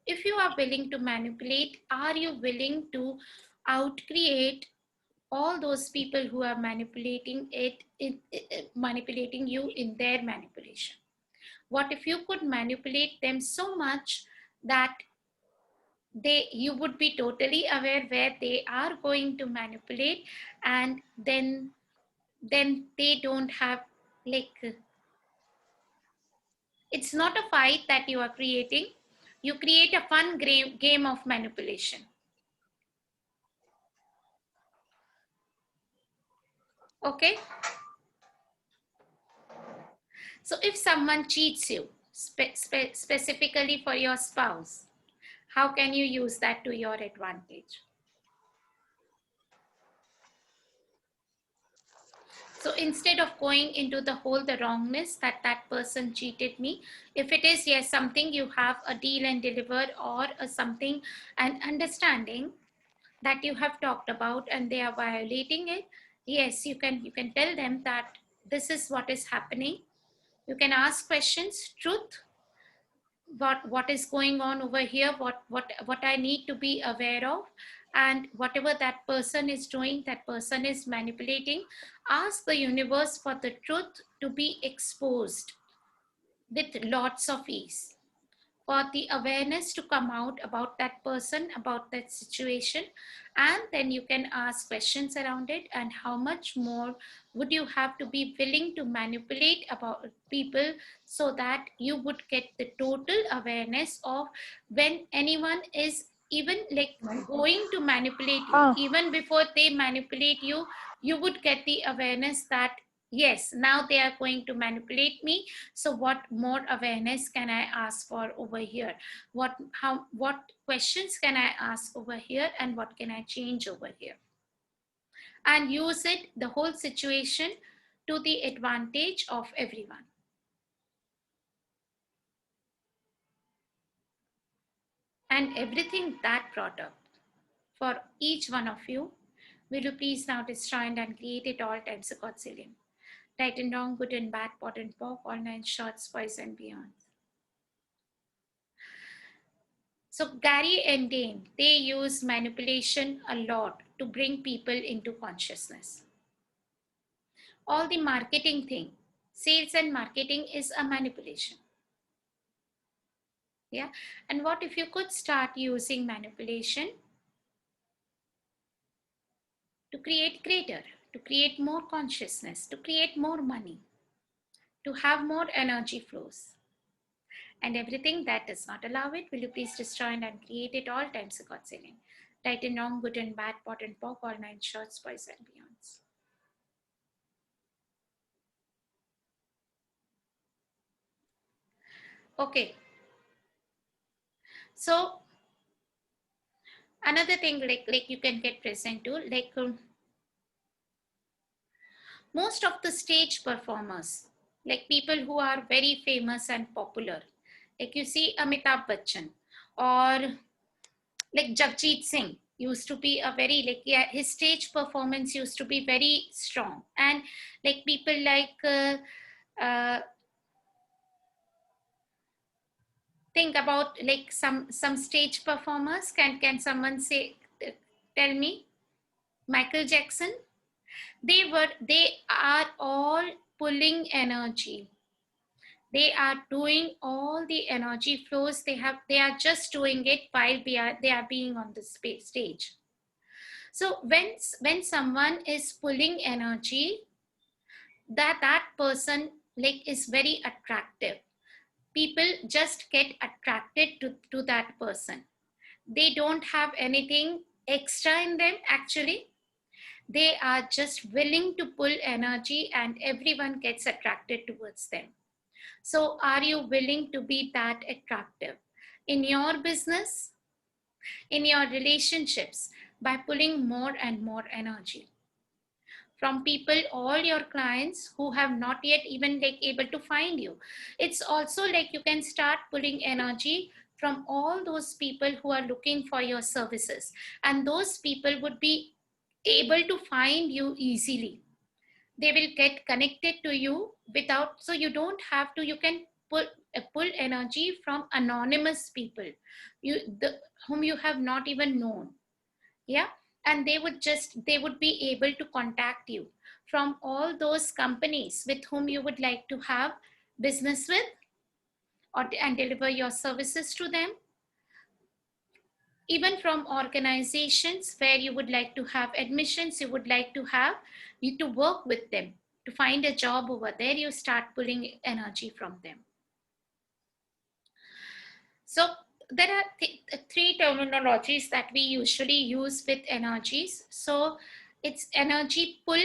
if you are willing to manipulate, are you willing to outcreate all those people who are manipulating manipulating you in their manipulation? What if you could manipulate them so much that you would be totally aware where they are going to manipulate, and then they don't have, it's not a fight that you are creating, you create a fun game of manipulation. Okay, so if someone cheats you, specifically for your spouse, how can you use that to your advantage? So instead of going into the wrongness that person cheated me, if it is, yes, something you have a deal and deliver, or something, an understanding that you have talked about and they are violating it, yes, you can tell them that this is what is happening. You can ask questions, truth, what is going on over here, what I need to be aware of, and whatever that person is doing, that person is manipulating, ask the universe for the truth to be exposed with lots of ease, for the awareness to come out about that person, about that situation, and then you can ask questions around it. And how much more would you have to be willing to manipulate about people so that you would get the total awareness of when anyone is even like going to manipulate you, Ah. even before they manipulate you, you would get the awareness that yes, now they are going to manipulate me. So what more awareness can I ask for over here? What questions can I ask over here, and what can I change over here? And use it, the whole situation, to the advantage of everyone. And everything that brought up for each one of you, will you please now destroy and create it all times a godzillion. Right and wrong, good and bad, pot and pock, all nine shorts, boys and beyond. So Gary and Dane, they use manipulation a lot to bring people into consciousness. All the marketing thing, sales and marketing is a manipulation. Yeah. And what if you could start using manipulation to create greater, to create more consciousness, to create more money, to have more energy flows? And everything that does not allow it, will you please destroy and create it all times a godzillion. Right and wrong, good and bad, pot and pock, all nine shorts, boys and beyonds. Okay. So another thing like you can get present to, like most of the stage performers, like people who are very famous and popular, like you see Amitabh Bachchan, or like Jagjit Singh used to be a very like, yeah, his stage performance used to be very strong. And like people like think about like some stage performers. Can someone say, tell me? Michael Jackson. They are all pulling energy. They are doing all the energy flows. They are just doing it while they are being on the stage. So when someone is pulling energy, that person like is very attractive. People just get attracted to that person. They don't have anything extra in them actually. They are just willing to pull energy and everyone gets attracted towards them. So are you willing to be that attractive in your business, in your relationships, by pulling more and more energy from people, all your clients who have not yet even like able to find you? It's also like you can start pulling energy from all those people who are looking for your services, and those people would be able to find you easily. They will get connected to you without, so you don't have to, you can pull energy from anonymous people, whom you have not even known. Yeah. And they would be able to contact you from all those companies with whom you would like to have business with, and deliver your services to them, even from organizations where you would like to have admissions, you would like to have you to work with them to find a job over there. You start pulling energy from them. So there are three terminologies that we usually use with energies. So it's energy pull.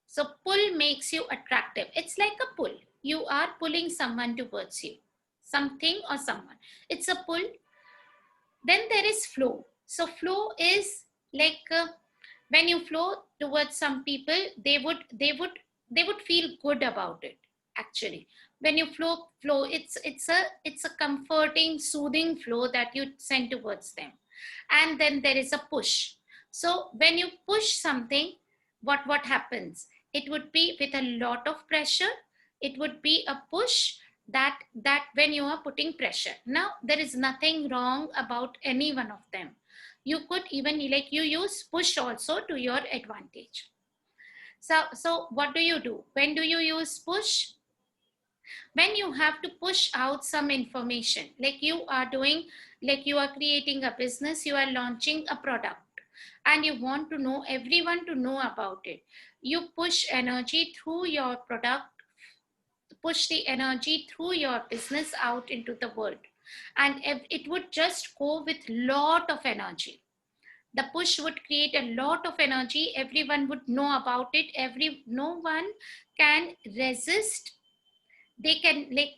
So pull makes you attractive. It's like a pull. You are pulling someone towards you, something or someone. It's a pull. Then there is flow. So flow is like when you flow towards some people, they would feel good about it. Actually, when you flow, it's a comforting, soothing flow that you send towards them. and then there is a push. So when you push something, what happens? It would be with a lot of pressure. It would be a push that when you are putting pressure. Now there is nothing wrong about any one of them. You could even, like, you use push also to your advantage. So what do you do? When do you use push? When you have to push out some information, like you are doing, like you are creating a business, you are launching a product, and you want to know everyone to know about it. You push energy through your product, push the energy through your business out into the world, and it would just go with lot of energy. The push would create a lot of energy. Everyone would know about it. No one can resist. They can, like,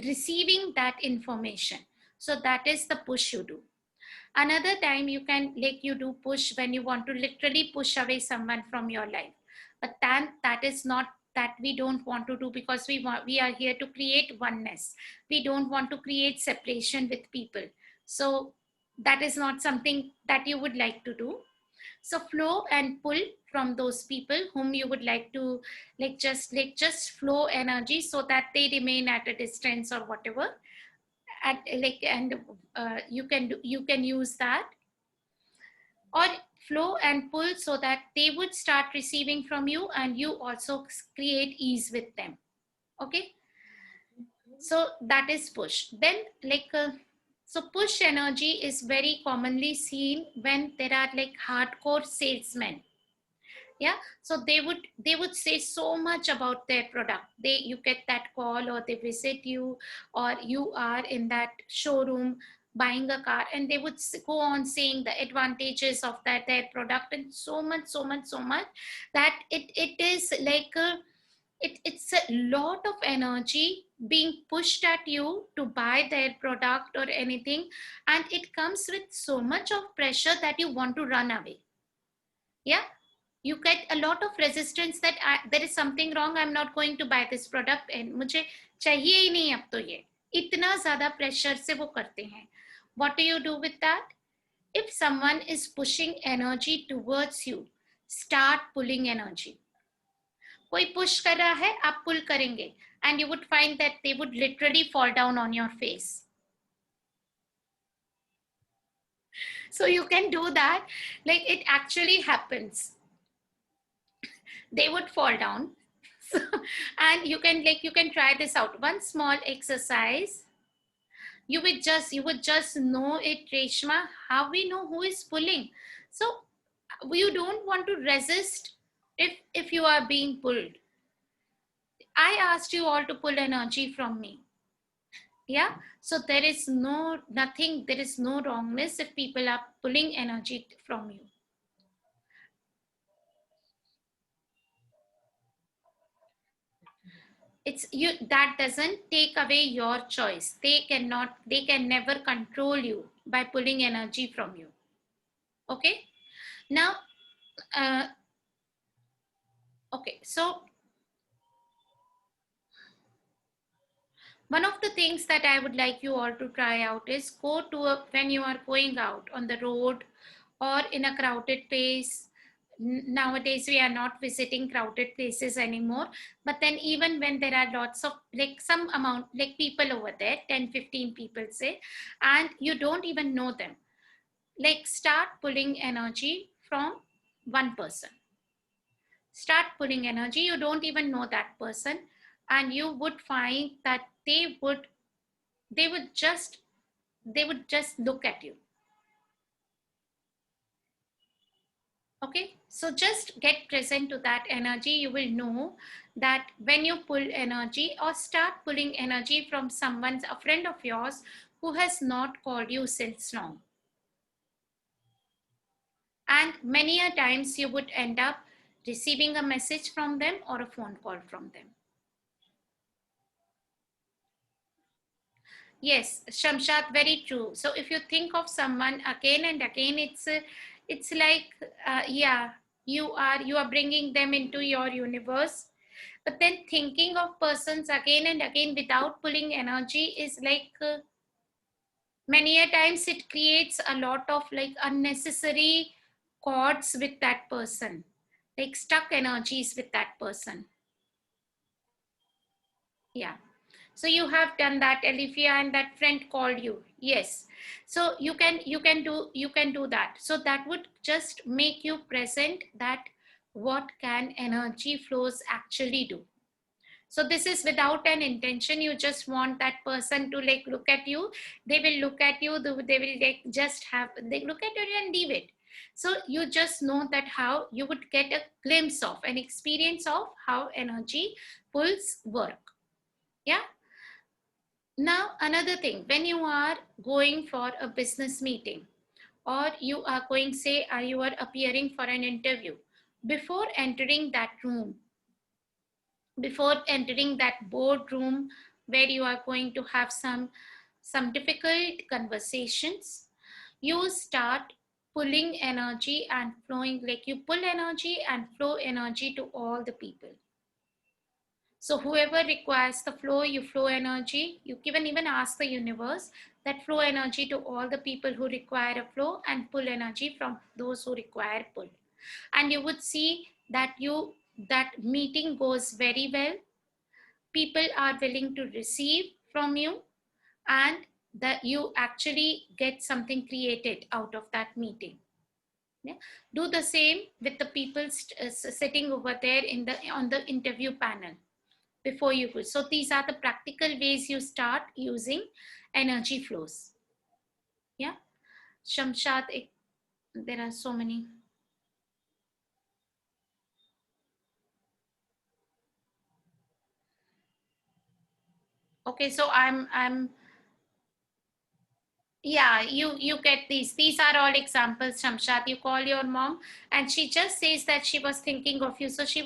receiving that information. So that is the push you do. Another time you can, like, you do push when you want to literally push away someone from your life, but then that is not, that we don't want to do, because we are here to create oneness. We don't want to create separation with people. So that is not something that you would like to do. So flow and pull from those people whom you would like to, just flow energy so that they remain at a distance or whatever. You can use that, or flow and pull so that they would start receiving from you, and you also create ease with them. Okay, so that is push. Then, so push energy is very commonly seen when there are like hardcore salesmen. Yeah, so they would say so much about their product. You get that call, or they visit you, or you are in that showroom buying a car, and they would go on saying the advantages of their product, and so much that it is like it's a lot of energy being pushed at you to buy their product or anything, and it comes with so much of pressure that you want to run away. Yeah, you get a lot of resistance that there is something wrong, I'm not going to buy this product, and मुझे चाहिए ही नहीं अब तो ये, इतना ज़्यादा pressure से वो करते हैं. What do you do with that? If someone is pushing energy towards you, start pulling energy. कोई push कर रहा है, आप pull करेंगे, and you would find that they would literally fall down on your face. So you can do that, like it actually happens. They would fall down. And you can try this out. One small exercise. You would just know it, Reshma, how we know who is pulling. So you don't want to resist if you are being pulled. I asked you all to pull energy from me. Yeah, so there is no wrongness if people are pulling energy from you. It's you, that doesn't take away your choice. They can never control you by pulling energy from you. Okay, now okay, so one of the things that I would like you all to try out is when you are going out on the road or in a crowded place. Nowadays we are not visiting crowded places anymore, but then even when there are lots of, like, some amount, like, people over there, 10-15 people say, and you don't even know them, like, start pulling energy from one person. Start pulling energy, you don't even know that person, and you would find that they would just look at you. Okay, so just get present to that energy. You will know that when you pull energy, or start pulling energy from a friend of yours who has not called you since long. And many a times you would end up receiving a message from them or a phone call from them. Yes, Shamshad, very true. So if you think of someone again and again, it's like, yeah, you are bringing them into your universe. But then thinking of persons again and again without pulling energy is like many a times it creates a lot of like unnecessary cords with that person, like stuck energies with that person. Yeah. So you have done that, Olivia, and that friend called you. Yes. So you can do that. So that would just make you present that what can energy flows actually do. So this is without an intention. You just want that person to like look at you. They will look at you. They will like just have, they look at you and leave it. So you just know that how you would get a glimpse of an experience of how energy pulls work. Yeah. Now, another thing, when you are going for a business meeting or you are going, say, you are appearing for an interview, before entering that room, before entering that boardroom where you are going to have some difficult conversations, you start pulling energy and flowing, like you pull energy and flow energy to all the people. So whoever requires the flow, you flow energy. You can even ask the universe that flow energy to all the people who require a flow and pull energy from those who require pull. And you would see that that meeting goes very well. People are willing to receive from you and that you actually get something created out of that meeting. Yeah. Do the same with the people sitting over there on the interview panel before you go. So these are the practical ways you start using energy flows. Yeah. Shamshad, there are so many. Okay, so I'm yeah, you get these are all examples, Shamshad. You call your mom and she just says that she was thinking of you. So she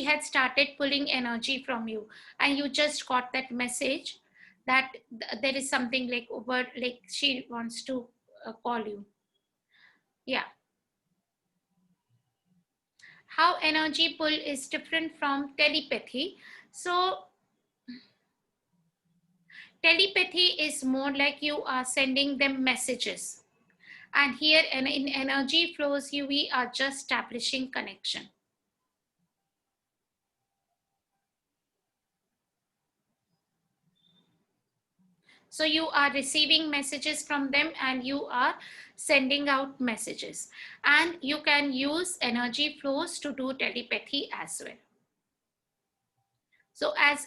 had started pulling energy from you and you just got that message that there is something like over, like she wants to call you. Yeah. How energy pull is different from telepathy. So telepathy is more like you are sending them messages. And here in energy flows, we are just establishing connection. So you are receiving messages from them and you are sending out messages. And you can use energy flows to do telepathy as well. So as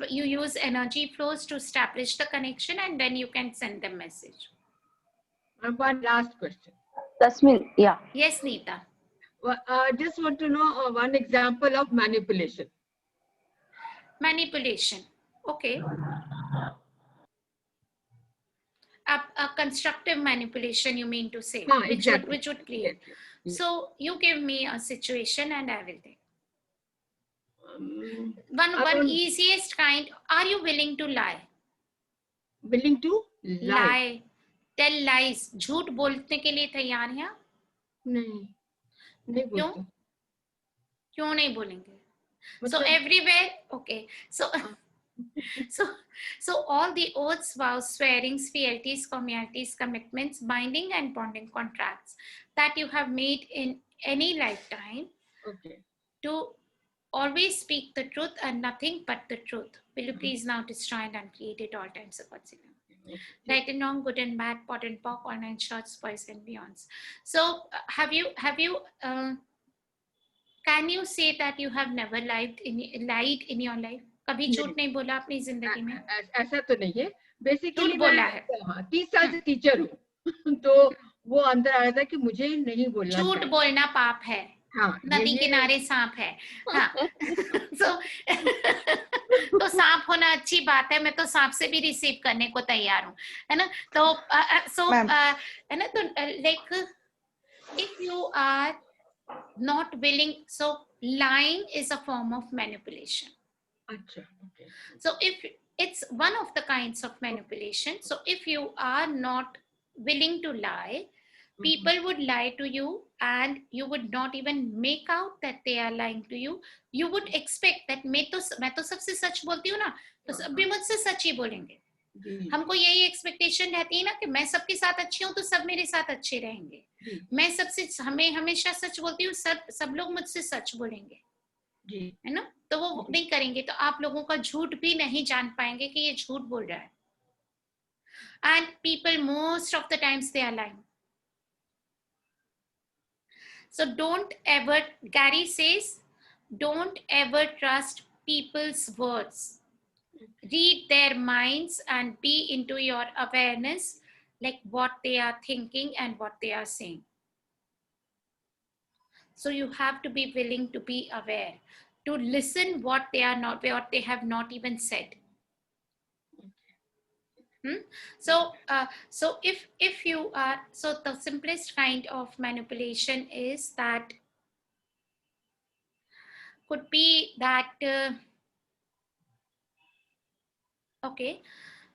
you use energy flows to establish the connection and then you can send them message. And one last question. Tasmin, yeah. Yes, Neeta. Well, I just want to know one example of manipulation. Manipulation. Okay. A constructive manipulation, you mean to say, Exactly. which would create. Yes, yes. So you give me a situation and I will take. One easiest kind. Are you willing to lie? Willing to lie? Tell lies. झूठ बोलने के लिए तैयार हैं? नहीं क्यों? क्यों नहीं बोलेंगे? So everywhere, okay. So all the oaths, vows, swearings, fealties, communities, commitments, binding and bonding contracts that you have made in any lifetime, okay, to always speak the truth and nothing but the truth. Will you please now destroy and uncreate it all times of God's name? Right and wrong, good and bad, pot and pock, all nine shorts, boys and beyonds. So have you can you say that you have never lied in your life? कभी झूठ नहीं बोला अपनी जिंदगी में? ऐसा तो नहीं है. बेसिकली बोला है. 30 साल से टीचर हूँ, तो वो अंदर आ रहा था कि मुझे नहीं बोलना. झूठ बोलना पाप है. हाँ, नदी किनारे सांप है. हाँ. तो सांप होना अच्छी बात है. मैं तो सांप से भी रिसीव करने को तैयार हूँ, है ना? तो है ना? तो like if you are not willing, so lying is a form of manipulation. Okay. So if it's one of the kinds of manipulation, so if you are not willing to lie, people would lie to you and you would not even make out that they are lying to you. You would expect that मैं तो सबसे सच बोलती हूँ ना, तो सब भी मुझसे सच ही बोलेंगे. जी हमको यही एक्सपेक्टेशन रहती है ना कि मैं सबके साथ अच्छी हूँ तो सब मेरे साथ अच्छे रहेंगे, जी मैं सबसे हमें हमेशा सच बोलती हूँ, सब लोग मुझसे सच बोलेंगे, जी है ना, तो वो जी नहीं करेंगे, तो आप लोगों का झूठ भी नहीं जान पाएंगे कि ये झूठ बोल रहा है. And people most of the times they are lying. So don't ever, Gary says, don't ever trust people's words. Read their minds and be into your awareness, like what they are thinking and what they are saying. So you have to be willing to be aware, to listen what they are not, what they have not even said. So if you are, so the simplest kind of manipulation is that, could be that okay,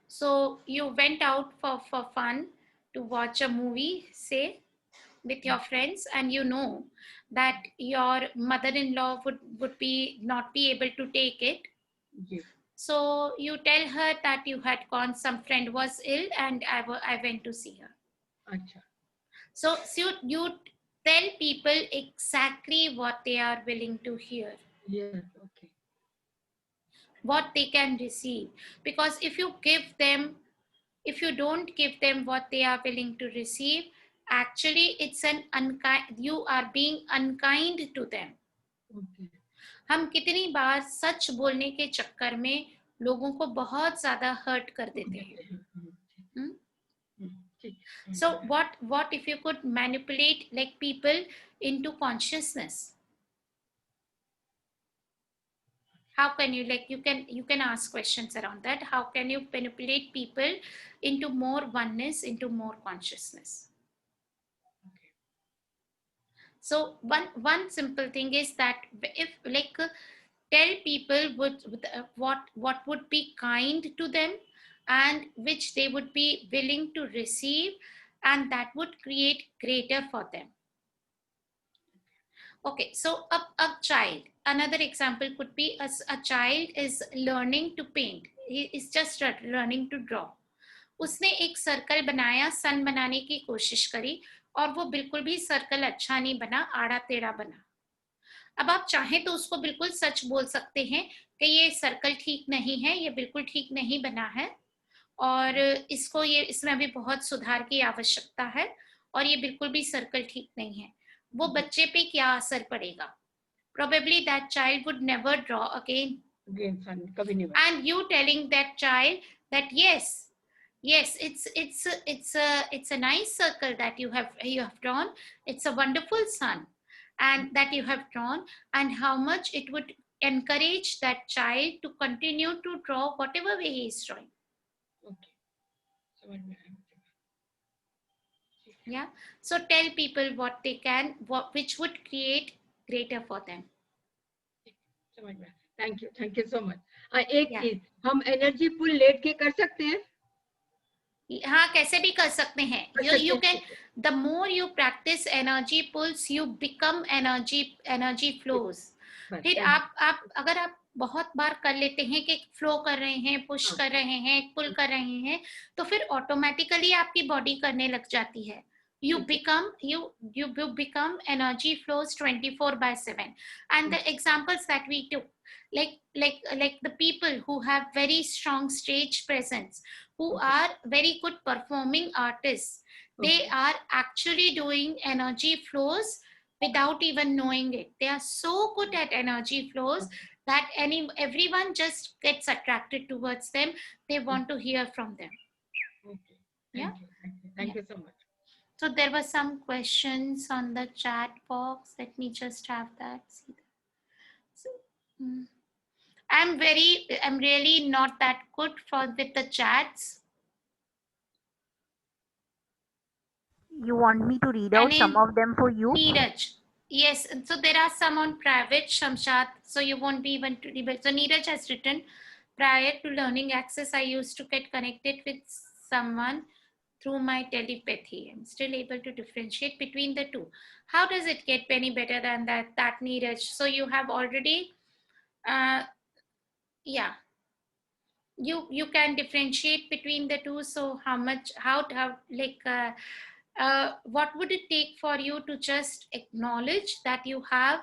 so you went out for fun to watch a movie, say, with your friends, and you know that your mother-in-law would be not be able to take it. Ji So you tell her that you had gone, some friend was ill and I went to see her. अच्छा So you tell people exactly what they are willing to hear, yes okay what they can receive. Because if you don't give them what they are willing to receive, actually it's an unkind, you are being unkind to them. okay हम कितनी बार सच बोलने के चक्कर में लोगों को बहुत ज्यादा हर्ट कर देते हैं. Hmm? ठीक So what if you could manipulate like people into consciousness? How can you, like, you can ask questions around that. How can you manipulate people into more oneness, into more consciousness? So one simple thing is that if, like, tell people what would be kind to them and which they would be willing to receive, and that would create greater for them. Okay, so a child, another example could be a child is learning to paint. He is just learning to draw. उसने एक circle बनाया, सन बनाने की कोशिश करी, और वो बिल्कुल भी सर्कल अच्छा नहीं बना, आड़ा टेढ़ा बना. अब आप चाहें तो उसको बिल्कुल सच बोल सकते हैं कि ये सर्कल ठीक नहीं है, ये बिल्कुल ठीक नहीं बना है, और इसको, ये इसमें अभी बहुत सुधार की आवश्यकता है, और ये बिल्कुल भी सर्कल ठीक नहीं है. वो बच्चे पे क्या असर पड़ेगा? Probably that child would never draw again. कभी नहीं And you telling that child that yes, it's a nice circle that you have drawn. It's a wonderful sun, and that you have drawn, and how much it would encourage that child to continue to draw whatever way he is drawing. okay समझ में आया Yeah. So tell people what they can, which would create greater for them. समझ में thank you so much एक Yeah. चीज हम energy पुल late के कर सकते हैं हाँ, कैसे भी कर सकते हैं. कर You सकते can, the more you practice energy pulls, you become energy flows. हैं फिर आप अगर आप बहुत बार कर लेते हैं कि फ्लो कर रहे हैं, पुश कर रहे हैं, पुल कर रहे हैं, तो फिर ऑटोमेटिकली आपकी बॉडी करने लग जाती है. You become energy flows 24/7. And the examples that we took, like the people who have very strong stage presence, who are very good performing artists, they are actually doing energy flows without even knowing it. They are so good at energy flows that everyone just gets attracted towards them. They want to hear from them. okay Yeah. thank you so much So there were some questions on the chat box. Let me just have that. See that. So, I'm really not that good with the chats. You want me to read out some of them for you? Neeraj. Yes, so there are some on private, Shamshad, so you won't be even to read. So Neeraj has written, prior to learning access, I used to get connected with someone through my telepathy. I'm still able to differentiate between the two. How does it get any better than that Neeraj? So you have already, yeah. you can differentiate between the two. So how much, how like what would it take for you to just acknowledge that you have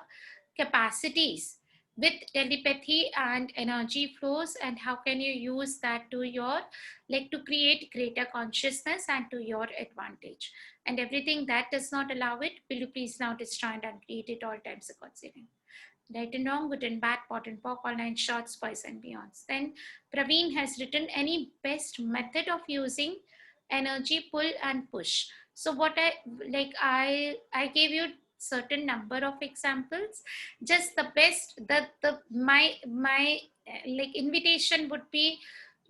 capacities with telepathy and energy flows, and how can you use that to your, like, to create greater consciousness and to your advantage? And everything that does not allow it, will you please now destroy and uncreate it all times a conceiving. Right and wrong, good and bad, pot and pock, all nine shorts, boys and beyonds. Then Praveen has written, any best method of using energy pull and push? So what I gave you certain number of examples. Just the best, the my like invitation would be,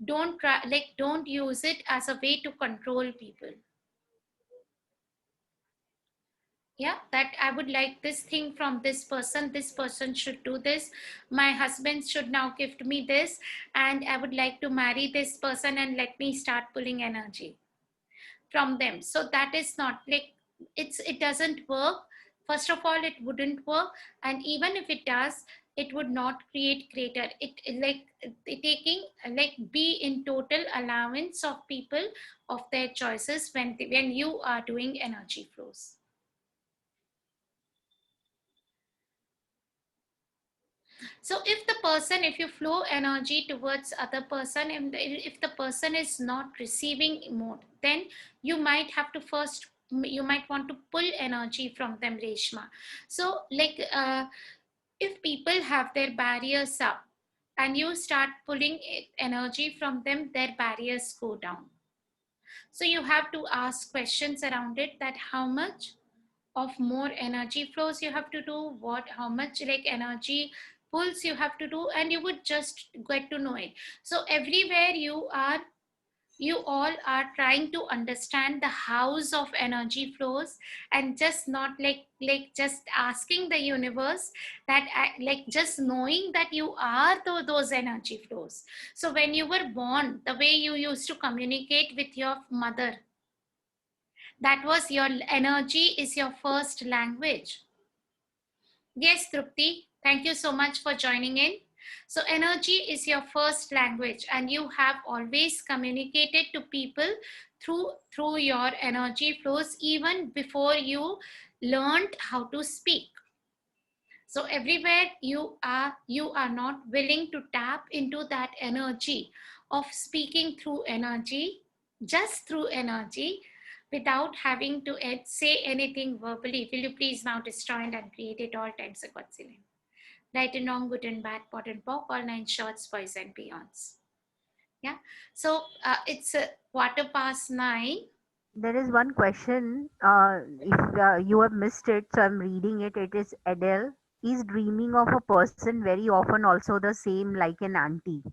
don't try, like don't use it as a way to control people. Yeah, that I would like this thing from this person should do this, my husband should now gift me this, and I would like to marry this person, and let me start pulling energy from them. So that is not like, it doesn't work. First of all, it wouldn't work, and even if it does, it would not create greater, taking, like, be in total allowance of people of their choices when you are doing energy flows. So if the person, if you flow energy towards other person, and if the person is not receiving more, then you might have to first, you might want to pull energy from them, Reshma. So like if people have their barriers up and you start pulling energy from them, their barriers go down. So you have to ask questions around it, that how much of more energy flows you have to do, what, how much like energy pulls you have to do, and you would just get to know it. So everywhere you are, you all are trying to understand the house of energy flows, and just not like just asking the universe that like just knowing that you are those energy flows. So when you were born, the way you used to communicate with your mother, that was your energy, is your first language. Yes, Trupti, thank you so much for joining in. So energy is your first language, and you have always communicated to people through your energy flows even before you learned how to speak. So everywhere you are not willing to tap into that energy of speaking through energy, just through energy, without having to say anything verbally. Will you please now destroy and uncreate it all times a concealing? Right and wrong, good and bad, pot and pock, all nine shorts, boys and beyonds. Yeah. So it's a 9:15. There is one question. If you have missed it, so I'm reading it. It is Adele. Is dreaming of a person very often also the same like an auntie?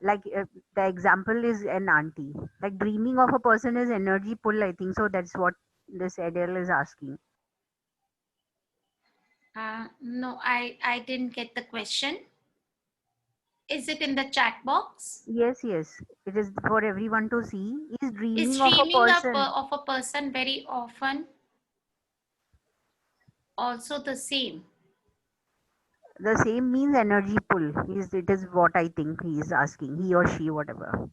Like the example is an auntie. Like dreaming of a person is energy pull, I think. So that's what this Adele is asking. No, I didn't get the question. Is it in the chat box? Yes, yes. It is for everyone to see. Is Is dreaming of a dreaming person of a person very often also the same? the same means energy pull? Is it is what I think he is asking. He or she, whatever.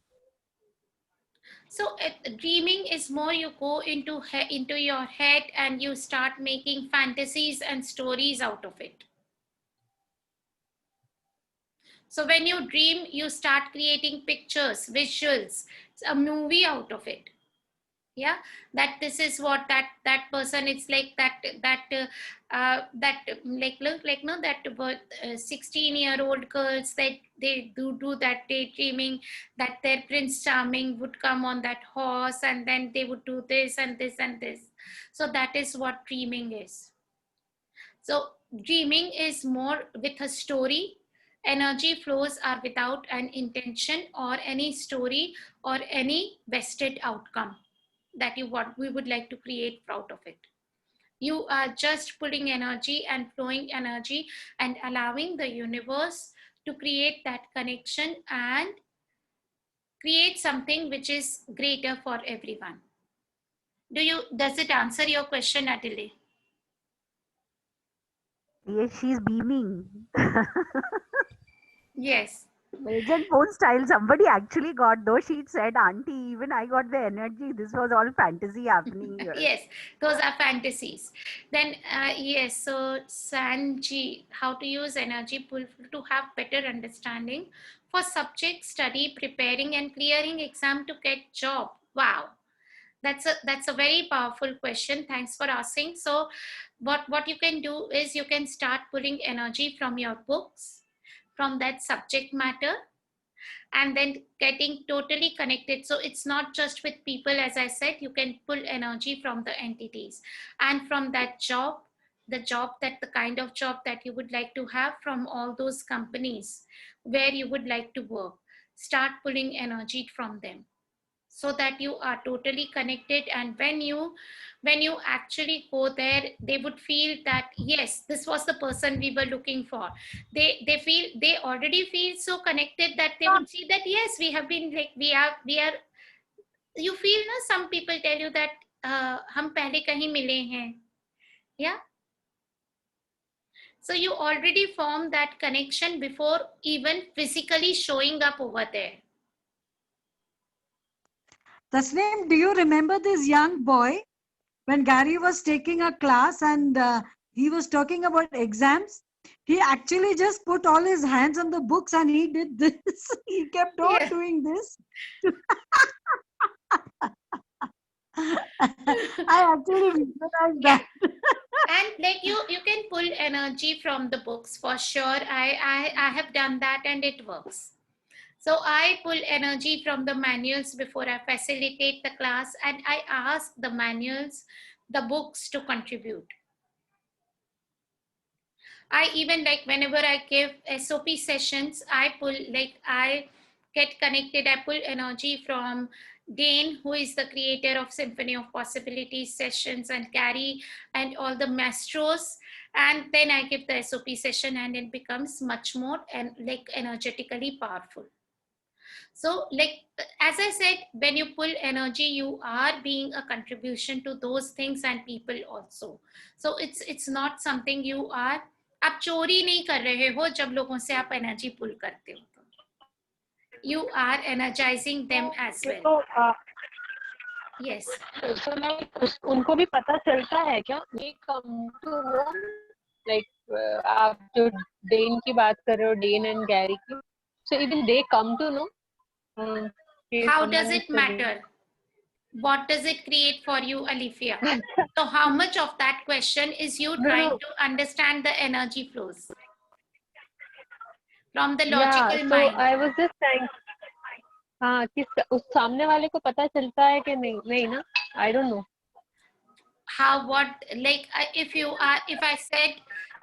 So dreaming is more, you go into your head and you start making fantasies and stories out of it. So when you dream, you start creating pictures, visuals, a movie out of it. Yeah, that this is what that person, it's like that like look like, no, that 16-year-old girls, that they do that daydreaming, that their prince charming would come on that horse, and then they would do this and this and this. So that is what dreaming is. So dreaming is more with a story. Energy flows are without an intention or any story or any vested outcome that we would like to create out of it. You are just putting energy and flowing energy and allowing the universe to create that connection and create something which is greater for everyone. Does it answer your question, Adele? Yes, she's beaming. Yes. Agent phone style. Somebody actually got, though she said, Auntie, even I got the energy. This was all fantasy happening here. Yes, those are fantasies. Then yes, so Sanji, how to use energy pool to have better understanding for subject study, preparing and clearing exam to get job. Wow, that's a very powerful question. Thanks for asking. So what you can do is you can start pulling energy from your books, from that subject matter, and then getting totally connected. So it's not just with people, as I said, you can pull energy from the entities and from that job, the job, that the kind of job that you would like to have, from all those companies where you would like to work. Start pulling energy from them so that you are totally connected, and when you actually go there, they would feel that yes, this was the person we were looking for. They already feel so connected that they would see that yes, we have been like we are you feel na, some people tell you that हम पहले कहीं मिले हैं, yeah. So you already form that connection before even physically showing up over there. Tasneem, do you remember this young boy when Gary was taking a class and he was talking about exams? He actually just put all his hands on the books and he did this. He kept on Yeah. doing this. I actually visualized that. And like you can pull energy from the books for sure. I have done that and it works. So I pull energy from the manuals before I facilitate the class, and I ask the manuals, the books to contribute. I even, like, whenever I give SOP sessions, I get connected, I pull energy from Dane, who is the creator of Symphony of Possibilities sessions, and Gary and all the maestros. And then I give the SOP session and it becomes much more and like energetically powerful. So like, as I said, when you pull energy, you are being a contribution to those things and people also. So it's not something you are, आप चोरी नहीं कर रहे हो जब लोगों से आप एनर्जी पुल करते हो तो you are energizing them as well. तो Yes. so like उनको भी पता चलता है क्या? They come to know, like आप जो डेन की बात कर रहे हो, डेन एंड गैरी की, so even they come to know. How does it matter? What does it create for you, Alifia? So how much of that question is you trying to understand the energy flows from the logical so mind? I was just saying, हाँ, कि उस सामने वाले को पता चलता है कि नहीं, नहीं ना? I don't know. How, what, like if I said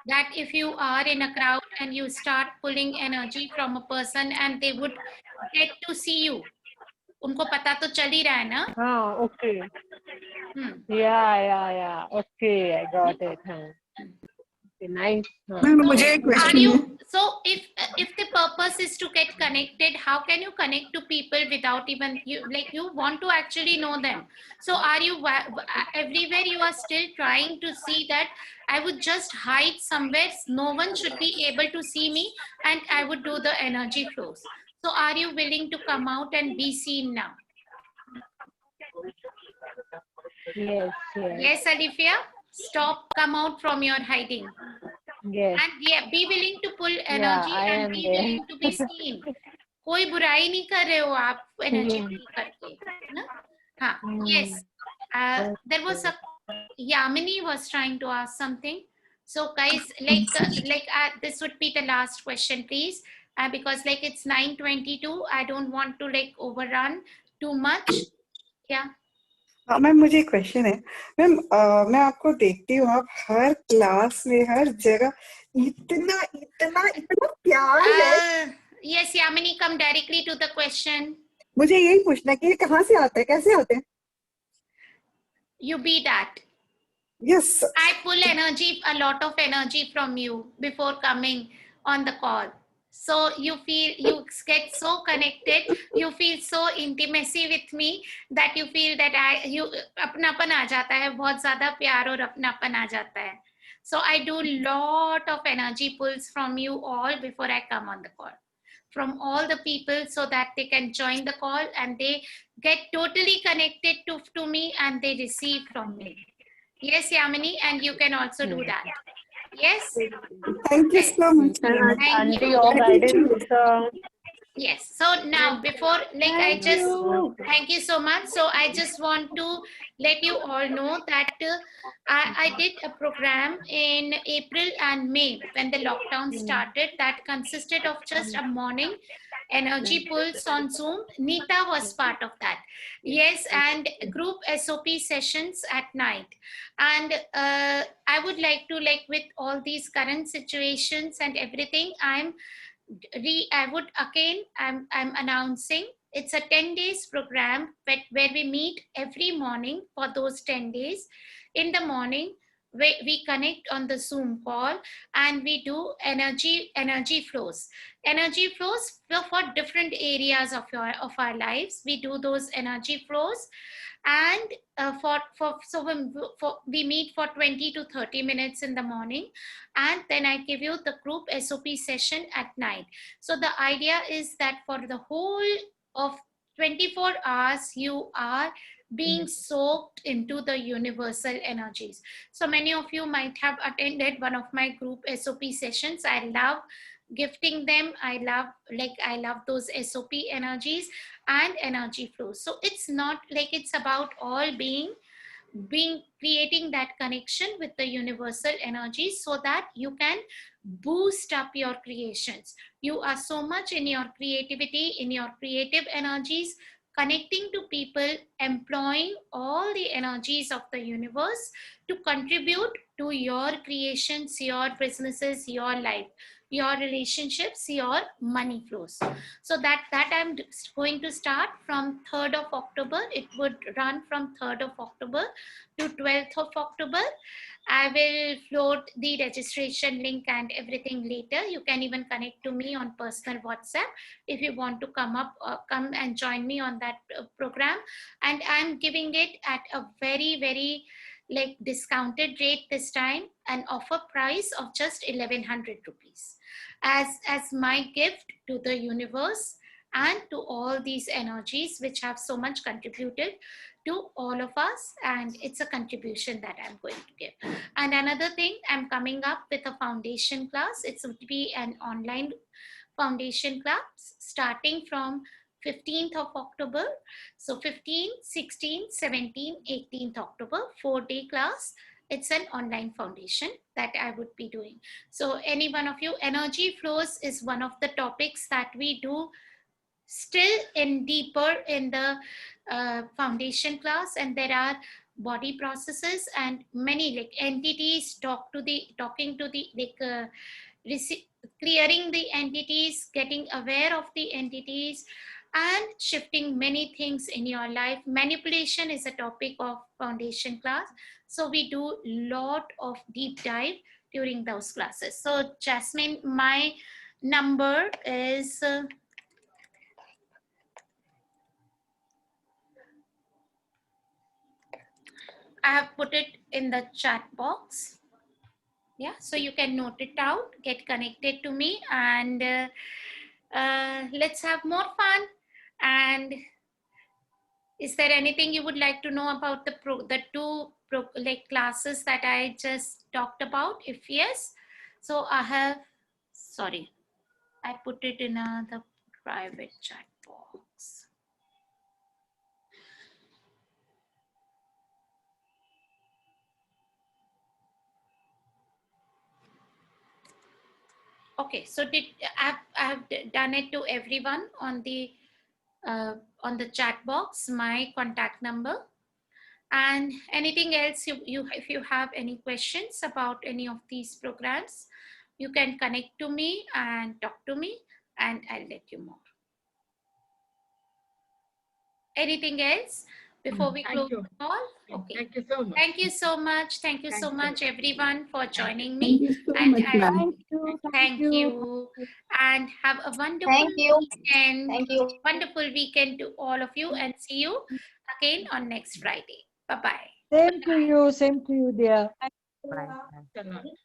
that if you are in a crowd and you start pulling energy from a person and they would get to see you, उनको पता तो चल ही रहा है ना? हाँ, okay. Yeah. Okay, I got it. Okay, nice. मुझे एक question है. So if the purpose is to get connected, how can you connect to people without even you want to actually know them? So are you everywhere you are still trying to see that I would just hide somewhere, no one should be able to see me, and I would do the energy flows. So are you willing to come out and be seen now? Yes. Yes, Alifia, stop, come out from your hiding. Yes. And be willing to pull energy and be willing to be seen. कोई बुराई नहीं कर रहे हो आप energy pull करके, ना? हाँ, yes. There was a Yamini was trying to ask something. So guys, this would be the last question, please, because like it's 9:22. I don't want to like overrun too much. Yeah. हाँ ma'am, मुझे एक question है ma'am. मैं आपको देखती हूँ, आप हर class में हर जगह इतना इतना इतना प्यार है. Yes, Yamini, come directly to the question. मुझे यही पूछना है कि ये कहाँ से आते हैं, कैसे आते हैं? You be that. Yes. I pull energy, a lot of energy from you before coming on the call. So you get so connected, you feel so intimacy with me that you feel that अपनापन आ जाता है, बहुत ज़्यादा प्यार और अपनापन आ जाता है. So I do lot of energy pulls from you all before I come on the call. from all the people so that they can join the call and they get totally connected to me and they receive from me. Yes, Yamini, and you can also do that. Yes? Thank you so much. And Thank you. your guidance. Yes. So now before, like I just, thank you so much. So I just want to let you all know that I did a program in April and May when the lockdown started that consisted of just a morning energy pulse on Zoom. Nita was part of that. Yes, and group SOP sessions at night. And I would like to, like with all these current situations and everything, I'm announcing it's a 10 days program where we meet every morning for those 10 days. In the morning, we connect on the Zoom call and we do energy flows. Energy flows for different areas of our lives. We do those energy flows. And we meet for 20 to 30 minutes in the morning, and then I give you the group SOP session at night. So the idea is that for the whole of 24 hours, you are being soaked into the universal energies. So many of you might have attended one of my group SOP sessions. I love gifting them. I love those SOP energies and energy flows. So it's not like it's about all being creating that connection with the universal energies so that you can boost up your creations. You are so much in your creativity, in your creative energies, connecting to people, employing all the energies of the universe to contribute to your creations, your businesses, your life, your relationships, your money flows. So that I'm going to start from 3rd of October. It would run from 3rd of October to 12th of October. I will float the registration link and everything later. You can even connect to me on personal WhatsApp if you want to come and join me on that program. And I'm giving it at a very, very like discounted rate this time, an offer price of just 1100 rupees as my gift to the universe and to all these energies which have so much contributed to all of us, and it's a contribution that I'm going to give. And another thing, I'm coming up with a foundation class. It's going to be an online foundation class starting from 15th of October. So 15, 16, 17, 18th October, 4-day class. It's an online foundation that I would be doing. So any one of you, energy flows is one of the topics that we do still in deeper in the foundation class, and there are body processes and many like entities talking to the like clearing the entities, getting aware of the entities, and shifting many things in your life. Manipulation is a topic of foundation class. So we do lot of deep dive during those classes. So Jasmine, my number is I have put it in the chat box. Yeah, so you can note it out, get connected to me, and let's have more fun. And is there anything you would like to know about the two classes that I just talked about? If yes, so I have, sorry, I put it in the private chat box. Okay, so I've done it to everyone on the chat box, my contact number. And anything else if you have any questions about any of these programs, you can connect to me and talk to me and I'll let you know. Anything else before we close the call? Okay. Thank you so much. Thank you so much. Thank you so much, everyone, for joining me. Thank you so much, ma'am. Thank you. And have a wonderful weekend. Thank you. Wonderful weekend to all of you, and see you again on next Friday. Bye-bye. Same to you, dear. Bye. Thank you.